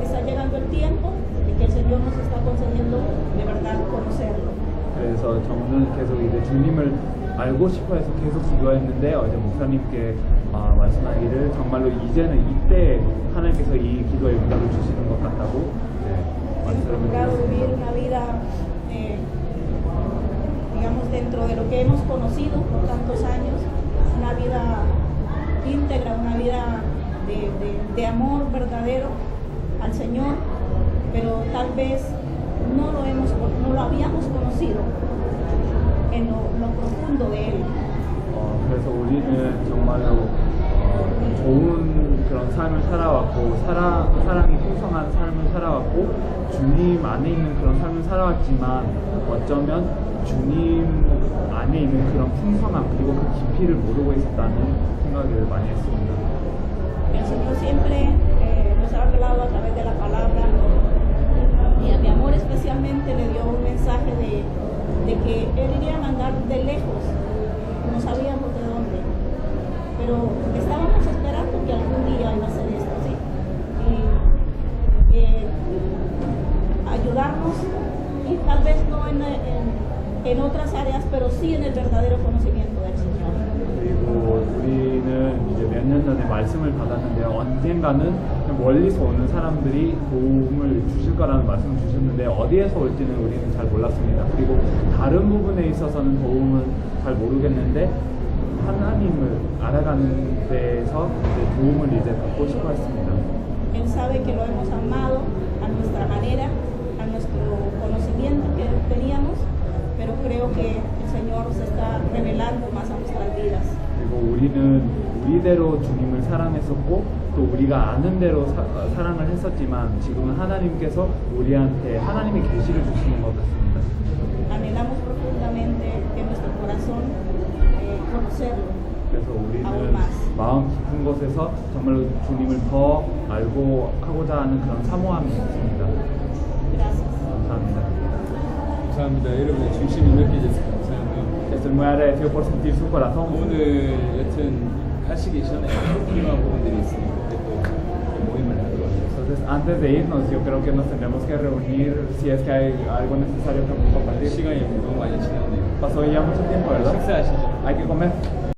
está llegando el tiempo y que el Señor nos está concediendo de verdad conocerlo. 그래서 저는 계속 이제 주님을 알고 싶어해서 계속 기도했는데 어제 목사님께 말씀하기를 정말로 이제는 이때 하나님께서 이 기도의 응답을 주시는 것 같다고 Hemos procurado vivir una vida, digamos, dentro de lo que hemos conocido por tantos años, una vida íntegra, una vida de amor verdadero al Señor, pero tal vez no lo habíamos conocido en lo profundo de Él. 그래서 우리는 정말로 좋은 그런 삶을 살아왔고 사랑이 풍성한 삶을 살아왔고 주님 안에 있는 그런 삶을 살아왔지만 어쩌면 주님 안에 있는 그런 풍성함 그리고 그 깊이를 모르고 있었다는 생각을 많이 했습니다. El Señor siempre nos ha hablado a través de la palabra y a mi amor especialmente le dio un mensaje de que Él iría a mandar de lejos, no sabíamos de dónde, pero estábamos esperando que algún día iba a ser esto, ¿sí? Y ayudarnos, y tal vez no en otras áreas, pero sí en el verdadero conocimiento del Señor. 그리고 우리는 이제 몇 년 전에 말씀을 받았는데 언젠가는 멀리서 오는 사람들이 도움을 주실 거라는 말씀을 주셨는데 어디에서 올지는 우리는 잘 몰랐습니다. 그리고 다른 부분에 있어서는 도움은 잘 모르겠는데 하나님을 알아가는 데에서 이제 도움을 이제 받고 싶어 했습니다. Él sabe que lo hemos amado a nuestra manera, a nuestro conocimiento que teníamos, pero creo que el Señor se está revelando más a nuestras vidas. 그리고 우리는 우리대로 주님을 사랑했었고 또 우리가 아는 대로 사랑을 했었지만 지금은 하나님께서 우리한테 하나님의 계시를 주시는 것 같습니다. Anhelamos profundamente en nuestro corazón conocerlo. 그래서 우리는 마음 깊은 곳에서 정말로 주님을 더 알고 하고자 하는 그런 사모함이 있습니다. Gracias. 감사합니다. 감사합니다. 여러분의 중심이 느껴져서 감사합니다. Estoy muy agradecido por sentir su corazón. 오늘 여튼 가시기 전에 필요한 부분들이 있으니까 또 모임을 하도록 하겠습니다. Entonces, antes de irnos, yo creo que nos tendremos que reunir si es que hay algo necesario que compartir. 시간이 너무 많이 지났네요. Pasó ya mucho tiempo, ¿verdad? 식사하시죠. Hay que comer.